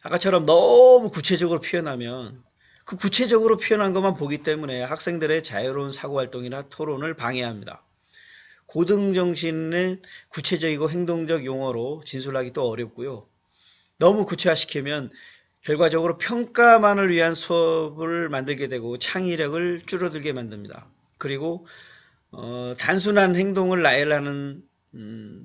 아까처럼 너무 구체적으로 표현하면 그 구체적으로 표현한 것만 보기 때문에 학생들의 자유로운 사고활동이나 토론을 방해합니다. 고등정신의 구체적이고 행동적 용어로 진술하기 또 어렵고요. 너무 구체화시키면 결과적으로 평가만을 위한 수업을 만들게 되고 창의력을 줄어들게 만듭니다. 그리고 단순한 행동을 나열하는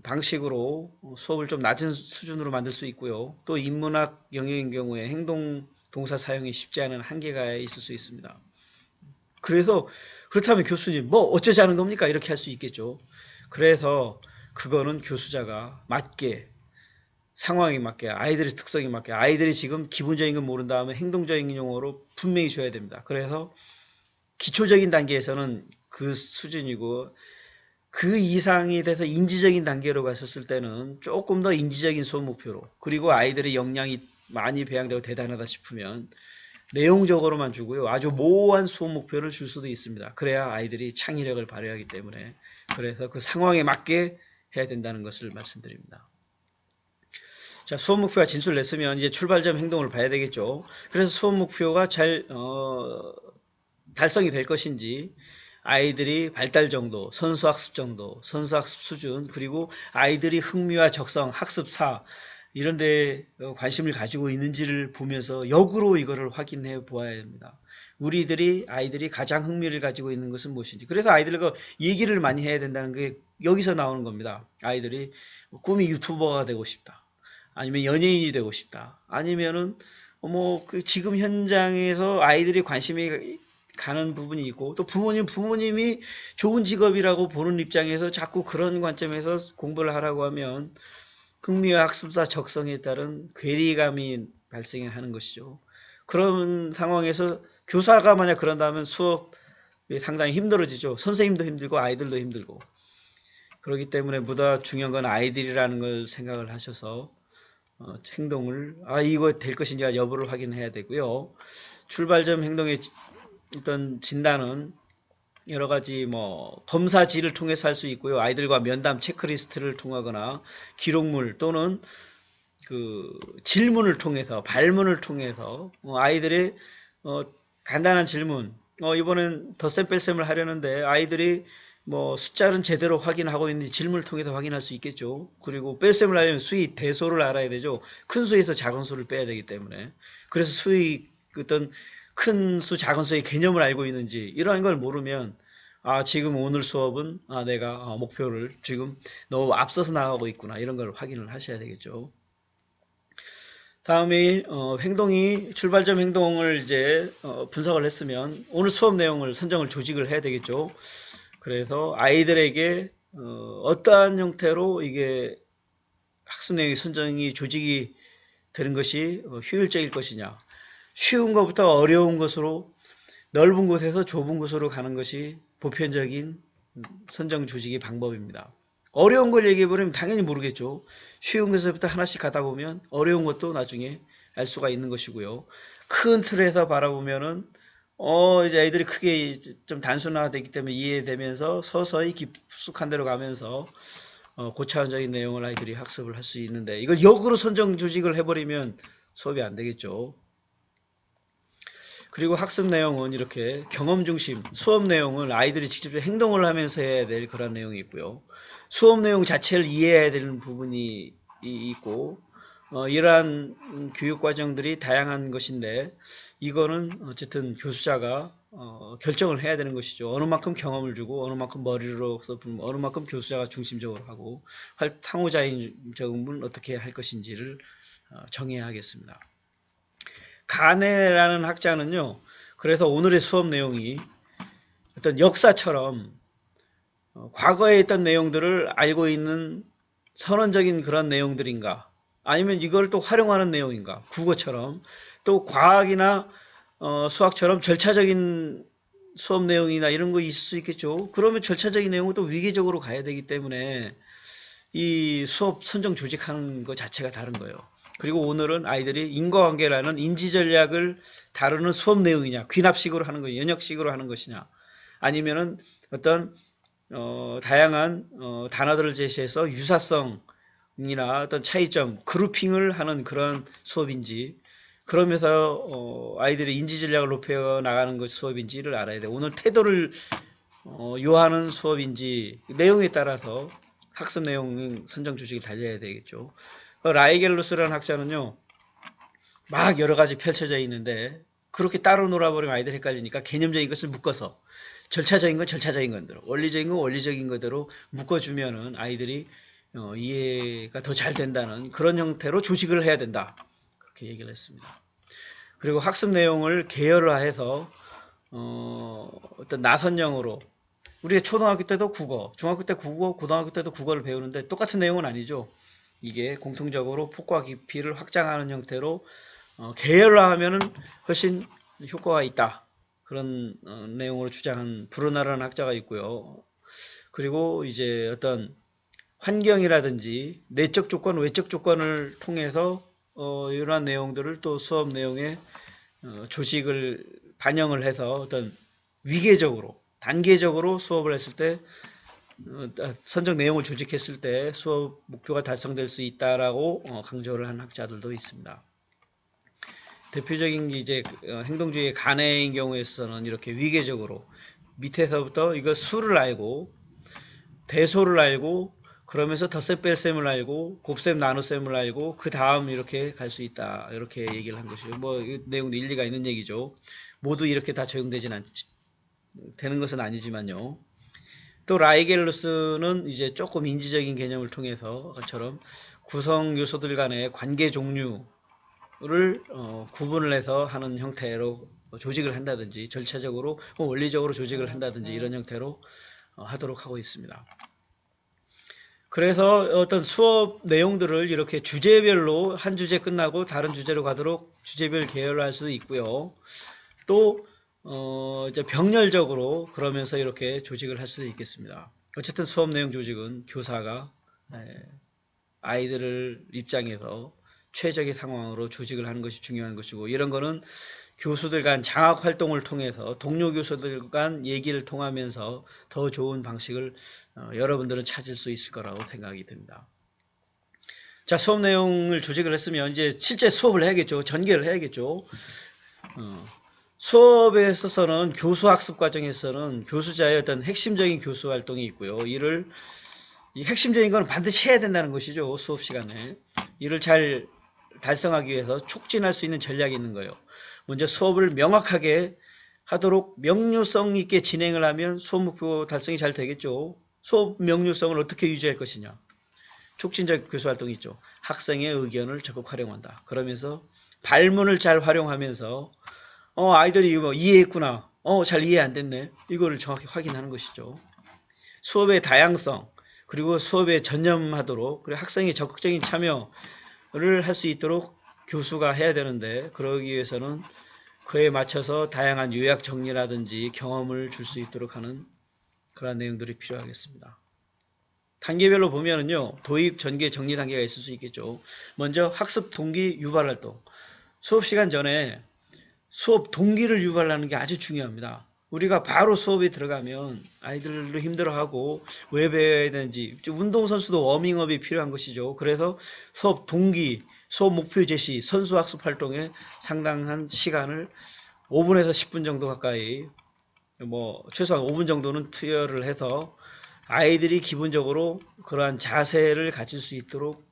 방식으로 수업을 좀 낮은 수준으로 만들 수 있고요. 또 인문학 영역인 경우에 행동 동사 사용이 쉽지 않은 한계가 있을 수 있습니다. 그래서 그렇다면 교수님 뭐 어쩌자는 겁니까? 이렇게 할 수 있겠죠. 그래서 그거는 교수자가 맞게 상황에 맞게 아이들의 특성에 맞게 아이들이 지금 기본적인 건 모른 다음에 행동적인 용어로 분명히 줘야 됩니다. 그래서 기초적인 단계에서는 그 수준이고 그 이상이 돼서 인지적인 단계로 갔었을 때는 조금 더 인지적인 수업 목표로 그리고 아이들의 역량이 많이 배양되고 대단하다 싶으면 내용적으로만 주고요. 아주 모호한 수업 목표를 줄 수도 있습니다. 그래야 아이들이 창의력을 발휘하기 때문에 그래서 그 상황에 맞게 해야 된다는 것을 말씀드립니다. 자, 수업 목표가 진술냈으면 이제 출발점 행동을 봐야 되겠죠. 그래서 수업 목표가 잘 달성이 될 것인지 아이들이 발달 정도, 선수학습 정도, 선수학습 수준, 그리고 아이들이 흥미와 적성, 학습사 이런 데 관심을 가지고 있는지를 보면서 역으로 이거를 확인해 보아야 합니다. 아이들이 가장 흥미를 가지고 있는 것은 무엇인지. 그래서 아이들과 얘기를 많이 해야 된다는 게 여기서 나오는 겁니다. 아이들이 꿈이 유튜버가 되고 싶다. 아니면 연예인이 되고 싶다. 아니면은 그 지금 현장에서 아이들이 관심이 가는 부분이 있고, 또 부모님이 좋은 직업이라고 보는 입장에서 자꾸 그런 관점에서 공부를 하라고 하면 흥미와 학습사 적성에 따른 괴리감이 발생하는 것이죠. 그런 상황에서 교사가 만약 그런다면 수업이 상당히 힘들어지죠. 선생님도 힘들고 아이들도 힘들고. 그렇기 때문에 보다 중요한 건 아이들이라는 걸 생각을 하셔서 행동을 이거 될 것인지 여부를 확인해야 되고요. 출발점 행동의 어떤 진단은 여러 가지 검사지를 통해서 할 수 있고요. 아이들과 면담 체크리스트를 통하거나 기록물 또는 그 질문을 통해서 발문을 통해서 아이들의 간단한 질문 이번엔 덧셈 뺄셈을 하려는데 아이들이 숫자는 제대로 확인하고 있는지 질문을 통해서 확인할 수 있겠죠. 그리고 뺄셈을 하려면 수의 대소를 알아야 되죠. 큰 수에서 작은 수를 빼야 되기 때문에. 그래서 수의 어떤 큰 수, 작은 수의 개념을 알고 있는지 이러한 걸 모르면 지금 오늘 수업은 내가 목표를 지금 너무 앞서서 나가고 있구나 이런 걸 확인을 하셔야 되겠죠. 다음에 출발점 행동을 이제 분석을 했으면 오늘 수업 내용을 선정을 조직을 해야 되겠죠. 그래서 아이들에게 어떠한 형태로 이게 학습 내용이 선정이 조직이 되는 것이 효율적일 것이냐. 쉬운 것부터 어려운 것으로 넓은 곳에서 좁은 곳으로 가는 것이 보편적인 선정 조직의 방법입니다. 어려운 걸 얘기해버리면 당연히 모르겠죠. 쉬운 것부터 하나씩 가다 보면 어려운 것도 나중에 알 수가 있는 것이고요. 큰 틀에서 바라보면은 이제 애들이 크게 좀 단순화되기 때문에 이해되면서 서서히 깊숙한 데로 가면서 고차원적인 내용을 아이들이 학습을 할 수 있는데 이걸 역으로 선정 조직을 해버리면 수업이 안 되겠죠. 그리고 학습 내용은 이렇게 경험 중심, 수업 내용은 아이들이 직접 행동을 하면서 해야 될 그런 내용이 있고요. 수업 내용 자체를 이해해야 되는 부분이 있고 이러한 교육 과정들이 다양한 것인데 이거는 어쨌든 교수자가 결정을 해야 되는 것이죠. 어느 만큼 경험을 주고 어느 만큼 머리로 어느 만큼 교수자가 중심적으로 하고 상호작용은 어떻게 할 것인지를 정해야 하겠습니다. 가네라는 학자는요. 그래서 오늘의 수업 내용이 어떤 역사처럼 과거에 있던 내용들을 알고 있는 선언적인 그런 내용들인가 아니면 이걸 또 활용하는 내용인가 국어처럼 또 과학이나 수학처럼 절차적인 수업 내용이나 이런 거 있을 수 있겠죠. 그러면 절차적인 내용은 또 위계적으로 가야 되기 때문에 이 수업 선정 조직하는 것 자체가 다른 거예요. 그리고 오늘은 아이들이 인과관계라는 인지 전략을 다루는 수업 내용이냐, 귀납식으로 하는 거냐, 연역식으로 하는 것이냐, 아니면은 어떤 다양한 단어들을 제시해서 유사성이나 어떤 차이점, 그루핑을 하는 그런 수업인지, 그러면서 아이들의 인지 전략을 높여 나가는 것 수업인지를 알아야 돼요. 오늘 태도를 요하는 수업인지 내용에 따라서 학습 내용 선정 조직이 달려야 되겠죠. 라이겔로스라는 학자는요, 막 여러 가지 펼쳐져 있는데 그렇게 따로 놀아버리면 아이들 헷갈리니까 개념적인 것을 묶어서 절차적인 건 절차적인 것대로, 원리적인 건 원리적인 것대로 묶어주면은 아이들이 이해가 더 잘 된다는 그런 형태로 조직을 해야 된다. 그렇게 얘기를 했습니다. 그리고 학습 내용을 계열화해서 어떤 나선형으로 우리가 초등학교 때도 국어, 중학교 때 국어, 고등학교 때도 국어를 배우는데 똑같은 내용은 아니죠. 이게 공통적으로 폭과 깊이를 확장하는 형태로 계열화하면은 훨씬 효과가 있다. 그런 내용으로 주장한 브루나라는 학자가 있고요. 그리고 이제 어떤 환경이라든지 내적 조건, 외적 조건을 통해서 이러한 내용들을 또 수업 내용에 조직을 반영을 해서 어떤 위계적으로, 단계적으로 수업을 했을 때 선정 내용을 조직했을 때 수업 목표가 달성될 수 있다라고 강조를 한 학자들도 있습니다. 대표적인 게 이제 행동주의의 간해인 경우에서는 이렇게 위계적으로 밑에서부터 이거 수를 알고 대소를 알고 그러면서 덧셈 뺄셈을 알고 곱셈 나눗셈을 알고 그 다음 이렇게 갈 수 있다. 이렇게 얘기를 한 것이죠. 뭐 내용도 일리가 있는 얘기죠. 모두 이렇게 다 되는 것은 아니지만요. 또 라이겔루스는 이제 조금 인지적인 개념을 통해서 것처럼 구성 요소들 간의 관계 종류를 구분을 해서 하는 형태로 조직을 한다든지 절차적으로 원리적으로 조직을 한다든지 이런 형태로 하도록 하고 있습니다. 그래서 어떤 수업 내용들을 이렇게 주제별로 한 주제 끝나고 다른 주제로 가도록 주제별 계열화할 수도 있고요. 또 이제 병렬적으로 그러면서 이렇게 조직을 할 수도 있겠습니다. 어쨌든 수업 내용 조직은 교사가 아이들을 입장에서 최적의 상황으로 조직을 하는 것이 중요한 것이고, 이런 거는 교수들 간 장학 활동을 통해서 동료 교수들 간 얘기를 통하면서 더 좋은 방식을 여러분들은 찾을 수 있을 거라고 생각이 듭니다. 자, 수업 내용을 조직을 했으면 이제 실제 수업을 해야겠죠. 전개를 해야겠죠. 수업에 있어서는 교수 학습 과정에서는 교수자의 어떤 핵심적인 교수 활동이 있고요. 이 핵심적인 건 반드시 해야 된다는 것이죠. 수업 시간에. 이를 잘 달성하기 위해서 촉진할 수 있는 전략이 있는 거예요. 먼저 수업을 명확하게 하도록 명료성 있게 진행을 하면 수업 목표 달성이 잘 되겠죠. 수업 명료성을 어떻게 유지할 것이냐. 촉진적 교수 활동이 있죠. 학생의 의견을 적극 활용한다. 그러면서 발문을 잘 활용하면서 아이들이 뭐 이해했구나. 잘 이해 안 됐네. 이거를 정확히 확인하는 것이죠. 수업의 다양성, 그리고 수업에 전념하도록, 그리고 학생이 적극적인 참여를 할 수 있도록 교수가 해야 되는데, 그러기 위해서는 그에 맞춰서 다양한 요약 정리라든지 경험을 줄 수 있도록 하는 그런 내용들이 필요하겠습니다. 단계별로 보면은요, 도입, 전개, 정리 단계가 있을 수 있겠죠. 먼저 학습 동기 유발 활동. 수업 시간 전에 수업 동기를 유발하는 게 아주 중요합니다. 우리가 바로 수업에 들어가면 아이들도 힘들어하고 왜 배워야 되는지, 운동선수도 워밍업이 필요한 것이죠. 그래서 수업 동기, 수업 목표 제시, 선수 학습 활동에 상당한 시간을 5분에서 10분 정도 가까이, 최소한 5분 정도는 투여를 해서 아이들이 기본적으로 그러한 자세를 가질 수 있도록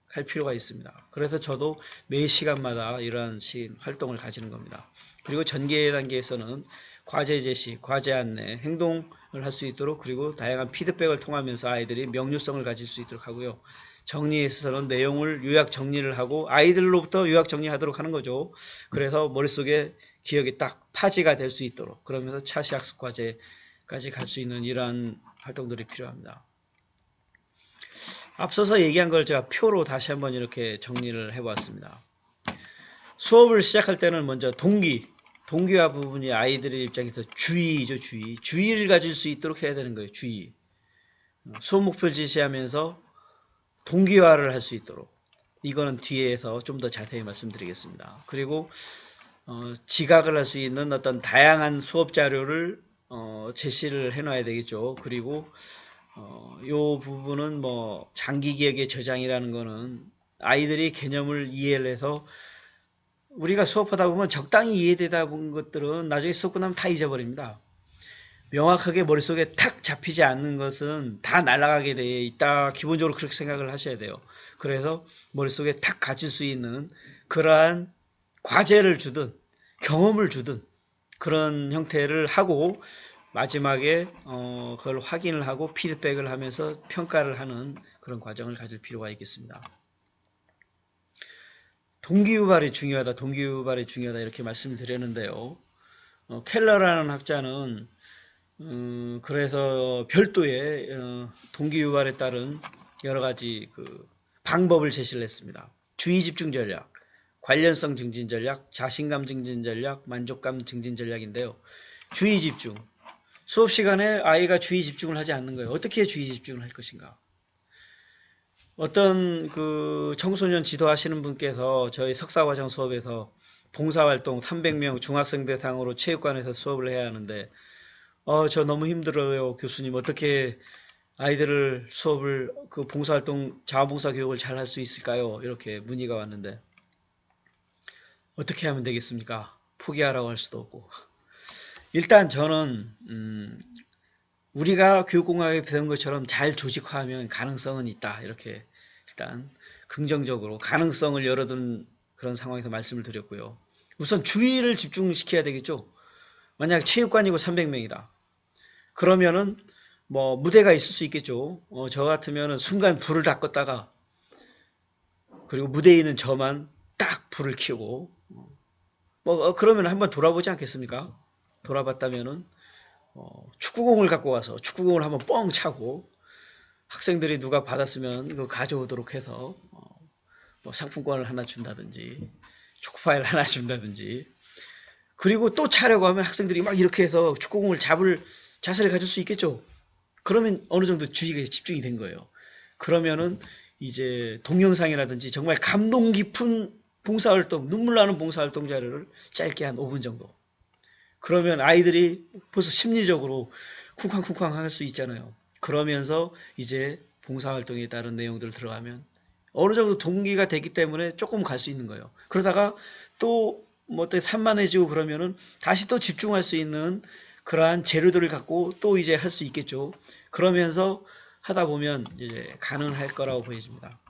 할 필요가 있습니다. 그래서 저도 매 시간마다 이러한 활동을 가지는 겁니다. 그리고 전개 단계에서는 과제 제시, 과제 안내, 행동을 할 수 있도록, 그리고 다양한 피드백을 통하면서 아이들이 명료성을 가질 수 있도록 하고요. 정리에 있어서는 내용을 요약 정리를 하고 아이들로부터 요약 정리하도록 하는 거죠. 그래서 머릿속에 기억이 딱 파지가 될 수 있도록, 그러면서 차시 학습 과제까지 갈 수 있는 이러한 활동들이 필요합니다. 앞서서 얘기한 걸 제가 표로 다시 한번 이렇게 정리를 해봤습니다. 수업을 시작할 때는 먼저 동기화 부분이 아이들의 입장에서 주의죠, 주의. 주의를 가질 수 있도록 해야 되는 거예요, 주의. 수업 목표를 제시하면서 동기화를 할 수 있도록. 이거는 뒤에서 좀 더 자세히 말씀드리겠습니다. 그리고 지각을 할 수 있는 어떤 다양한 수업 자료를 제시를 해놔야 되겠죠. 그리고 요 부분은 장기 기억의 저장이라는 거는 아이들이 개념을 이해를 해서, 우리가 수업하다 보면 적당히 이해되다 본 것들은 나중에 수업 끝나면 다 잊어버립니다. 명확하게 머릿속에 탁 잡히지 않는 것은 다 날아가게 돼 있다. 기본적으로 그렇게 생각을 하셔야 돼요. 그래서 머릿속에 탁 가질 수 있는 그러한 과제를 주든 경험을 주든 그런 형태를 하고, 마지막에 그걸 확인을 하고 피드백을 하면서 평가를 하는 그런 과정을 가질 필요가 있겠습니다. 동기유발이 중요하다, 동기유발이 중요하다 이렇게 말씀을 드렸는데요. 켈러라는 학자는 그래서 별도의 동기유발에 따른 여러 가지 방법을 제시를 했습니다. 주의 집중 전략, 관련성 증진 전략, 자신감 증진 전략, 만족감 증진 전략인데요. 주의 집중. 수업 시간에 아이가 주의 집중을 하지 않는 거예요. 어떻게 주의 집중을 할 것인가? 어떤 청소년 지도하시는 분께서 저희 석사과정 수업에서 봉사활동 300명 중학생 대상으로 체육관에서 수업을 해야 하는데, 저 너무 힘들어요, 교수님. 어떻게 아이들을 수업을 봉사활동 자원봉사 교육을 잘 할 수 있을까요? 이렇게 문의가 왔는데, 어떻게 하면 되겠습니까? 포기하라고 할 수도 없고. 일단 저는 우리가 교육공학에 배운 것처럼 잘 조직화하면 가능성은 있다. 이렇게 일단 긍정적으로 가능성을 열어둔 그런 상황에서 말씀을 드렸고요. 우선 주의를 집중시켜야 되겠죠. 만약 체육관이고 300명이다. 그러면은 뭐 무대가 있을 수 있겠죠. 저 같으면은 순간 불을 다 껐다가 그리고 무대에 있는 저만 딱 불을 켜고 그러면 한번 돌아보지 않겠습니까? 돌아봤다면은 축구공을 갖고 와서 축구공을 한번 뻥 차고 학생들이 누가 받았으면 그거 가져오도록 해서 뭐 상품권을 하나 준다든지 초코파이를 하나 준다든지 그리고 또 차려고 하면 학생들이 막 이렇게 해서 축구공을 잡을 자세를 가질 수 있겠죠. 그러면 어느 정도 주의가 집중이 된 거예요. 그러면은 이제 동영상이라든지 정말 감동 깊은 봉사활동, 눈물 나는 봉사활동 자료를 짧게 한 5분 정도. 그러면 아이들이 벌써 심리적으로 쿵쾅쿵쾅 할 수 있잖아요. 그러면서 이제 봉사활동에 따른 내용들 들어가면 어느 정도 동기가 되기 때문에 조금 갈 수 있는 거예요. 그러다가 또 뭐 어떻게 산만해지고 그러면은 다시 또 집중할 수 있는 그러한 재료들을 갖고 또 이제 할 수 있겠죠. 그러면서 하다 보면 이제 가능할 거라고 보여집니다.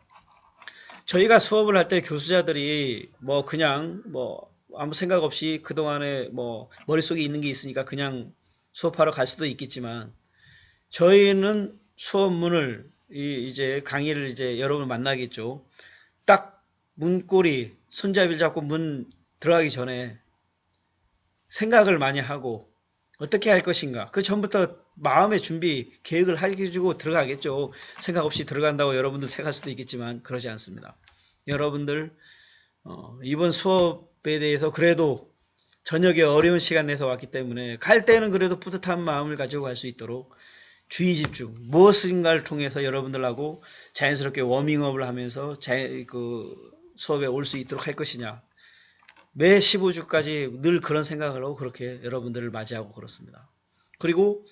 저희가 수업을 할 때 교수자들이 뭐 그냥 뭐 아무 생각 없이 그동안에 뭐 머릿속에 있는 게 있으니까 그냥 수업하러 갈 수도 있겠지만 저희는 수업문을 이제 강의를 이제 여러분 만나겠죠. 딱 문고리 손잡이를 잡고 문 들어가기 전에 생각을 많이 하고 어떻게 할 것인가. 그 전부터 마음의 준비, 계획을 해주고 들어가겠죠. 생각 없이 들어간다고 여러분들 생각할 수도 있겠지만 그러지 않습니다. 여러분들 이번 수업에 대해서 그래도 저녁에 어려운 시간 내서 왔기 때문에 갈 때는 그래도 뿌듯한 마음을 가지고 갈 수 있도록 주의 집중, 무엇인가를 통해서 여러분들하고 자연스럽게 워밍업을 하면서 수업에 올 수 있도록 할 것이냐. 매 15주까지 늘 그런 생각을 하고 그렇게 여러분들을 맞이하고 그렇습니다. 그리고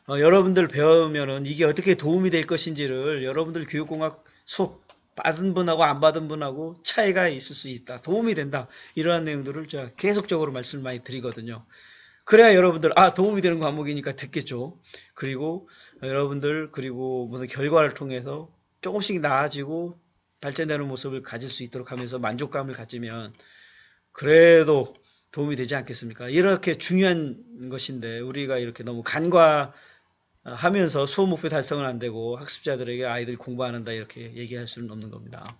여러분들 배우면은 이게 어떻게 도움이 될 것인지를 여러분들 교육공학 수업 받은 분하고 안 받은 분하고 차이가 있을 수 있다. 도움이 된다. 이러한 내용들을 제가 계속적으로 말씀을 많이 드리거든요. 그래야 여러분들 도움이 되는 과목이니까 듣겠죠. 그리고 여러분들 그리고 무슨 결과를 통해서 조금씩 나아지고 발전되는 모습을 가질 수 있도록 하면서 만족감을 가지면 그래도 도움이 되지 않겠습니까? 이렇게 중요한 것인데 우리가 이렇게 너무 간과하면서 수업 목표 달성은 안 되고 학습자들에게 아이들이 공부 안 한다 이렇게 얘기할 수는 없는 겁니다.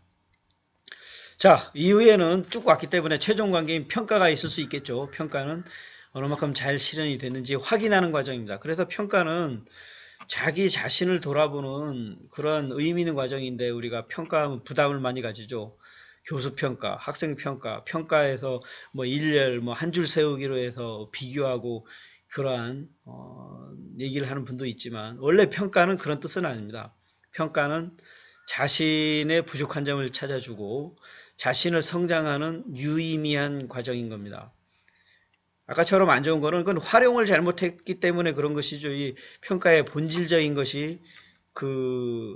자, 이후에는 쭉 왔기 때문에 최종 관계인 평가가 있을 수 있겠죠. 평가는 어느 만큼 잘 실현이 됐는지 확인하는 과정입니다. 그래서 평가는 자기 자신을 돌아보는 그런 의미 있는 과정인데 우리가 평가하면 부담을 많이 가지죠. 교수평가, 학생평가, 평가에서 뭐 일렬, 뭐 한 줄 세우기로 해서 비교하고 그러한 얘기를 하는 분도 있지만 원래 평가는 그런 뜻은 아닙니다. 평가는 자신의 부족한 점을 찾아주고 자신을 성장하는 유의미한 과정인 겁니다. 아까처럼 안 좋은 거는 그건 활용을 잘못했기 때문에 그런 것이죠. 이 평가의 본질적인 것이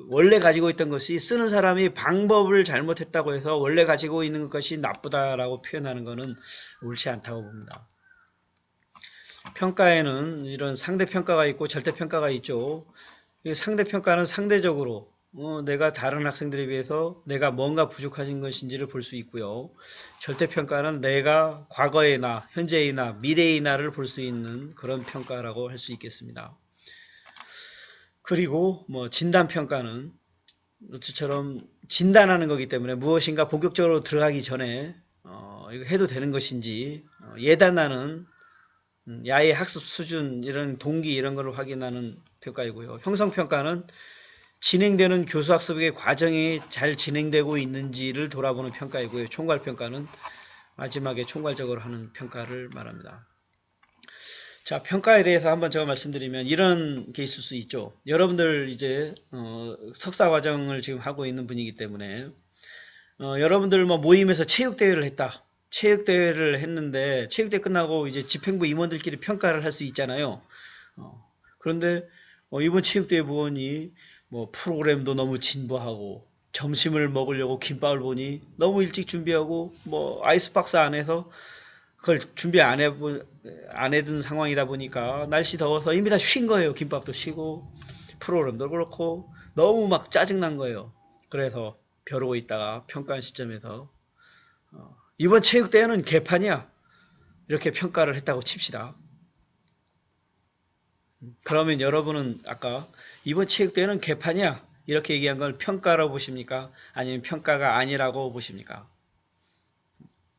원래 가지고 있던 것이 쓰는 사람이 방법을 잘못했다고 해서 원래 가지고 있는 것이 나쁘다라고 표현하는 것은 옳지 않다고 봅니다. 평가에는 이런 상대평가가 있고 절대평가가 있죠. 상대평가는 상대적으로 내가 다른 학생들에 비해서 내가 뭔가 부족한 것인지를 볼 수 있고요. 절대평가는 내가 과거의 나, 현재의 나, 미래의 나를 볼 수 있는 그런 평가라고 할 수 있겠습니다. 그리고 뭐 진단평가는 이처럼 진단하는 거기 때문에 무엇인가 본격적으로 들어가기 전에 이거 해도 되는 것인지 예단하는 야의 학습 수준 이런 동기 이런 걸 확인하는 평가이고요. 형성평가는 진행되는 교수학습의 과정이 잘 진행되고 있는지를 돌아보는 평가이고요. 총괄평가는 마지막에 총괄적으로 하는 평가를 말합니다. 자, 평가에 대해서 한번 제가 말씀드리면 이런 게 있을 수 있죠. 여러분들 이제 석사 과정을 지금 하고 있는 분이기 때문에 여러분들 뭐 모임에서 체육대회를 했다. 체육대회를 했는데 체육대회 끝나고 이제 집행부 임원들끼리 평가를 할 수 있잖아요. 그런데 이번 체육대회 부원이 뭐 프로그램도 너무 진부하고 점심을 먹으려고 김밥을 보니 너무 일찍 준비하고 뭐 아이스박스 안에서 그걸 준비 안 해둔 상황이다 보니까 날씨 더워서 이미 다 쉰 거예요. 김밥도 쉬고 프로그램도 그렇고 너무 막 짜증난 거예요. 그래서 벼르고 있다가 평가한 시점에서 이번 체육대회는 개판이야. 이렇게 평가를 했다고 칩시다. 그러면 여러분은 아까 이번 체육대회는 개판이야. 이렇게 얘기한 걸 평가라고 보십니까? 아니면 평가가 아니라고 보십니까?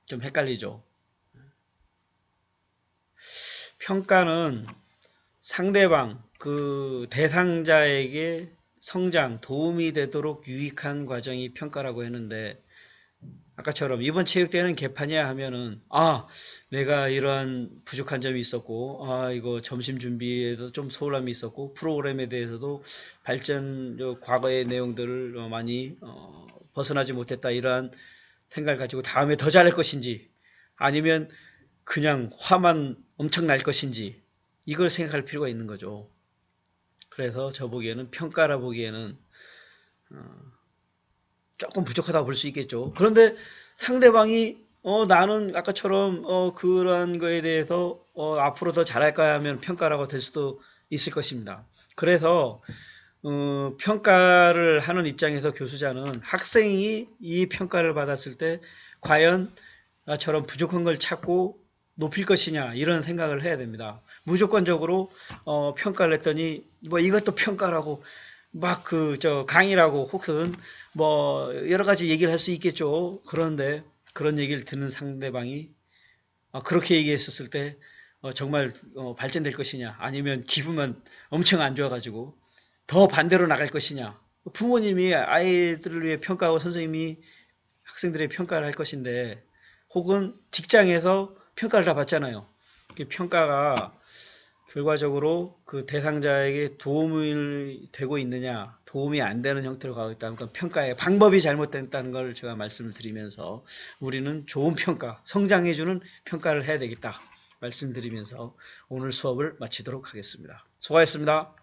좀 헷갈리죠. 평가는 상대방, 그 대상자에게 성장, 도움이 되도록 유익한 과정이 평가라고 했는데 아까처럼 이번 체육대회는 개판이야 하면은 내가 이러한 부족한 점이 있었고 이거 점심 준비에도 좀 소홀함이 있었고 프로그램에 대해서도 과거의 내용들을 많이 벗어나지 못했다 이러한 생각을 가지고 다음에 더 잘할 것인지 아니면 그냥 화만 엄청 날 것인지 이걸 생각할 필요가 있는 거죠. 그래서 저 보기에는 평가라 보기에는 조금 부족하다고 볼 수 있겠죠. 그런데 상대방이 나는 아까처럼 그런 거에 대해서 앞으로 더 잘할 거야 하면 평가라고 될 수도 있을 것입니다. 그래서 평가를 하는 입장에서 교수자는 학생이 이 평가를 받았을 때 과연 나처럼 부족한 걸 찾고 높일 것이냐 이런 생각을 해야 됩니다. 무조건적으로 평가를 했더니 뭐 이것도 평가라고 막 강의라고 혹은 뭐 여러 가지 얘기를 할 수 있겠죠. 그런데 그런 얘기를 듣는 상대방이 그렇게 얘기했었을 때 정말 발전될 것이냐 아니면 기분만 엄청 안 좋아가지고 더 반대로 나갈 것이냐. 부모님이 아이들을 위해 평가하고 선생님이 학생들의 평가를 할 것인데 혹은 직장에서 평가를 다 받잖아요. 평가가 결과적으로 그 대상자에게 도움이 되고 있느냐, 도움이 안 되는 형태로 가고 있다. 그러니까 평가의 방법이 잘못됐다는 걸 제가 말씀을 드리면서 우리는 좋은 평가, 성장해주는 평가를 해야 되겠다. 말씀드리면서 오늘 수업을 마치도록 하겠습니다. 수고하셨습니다.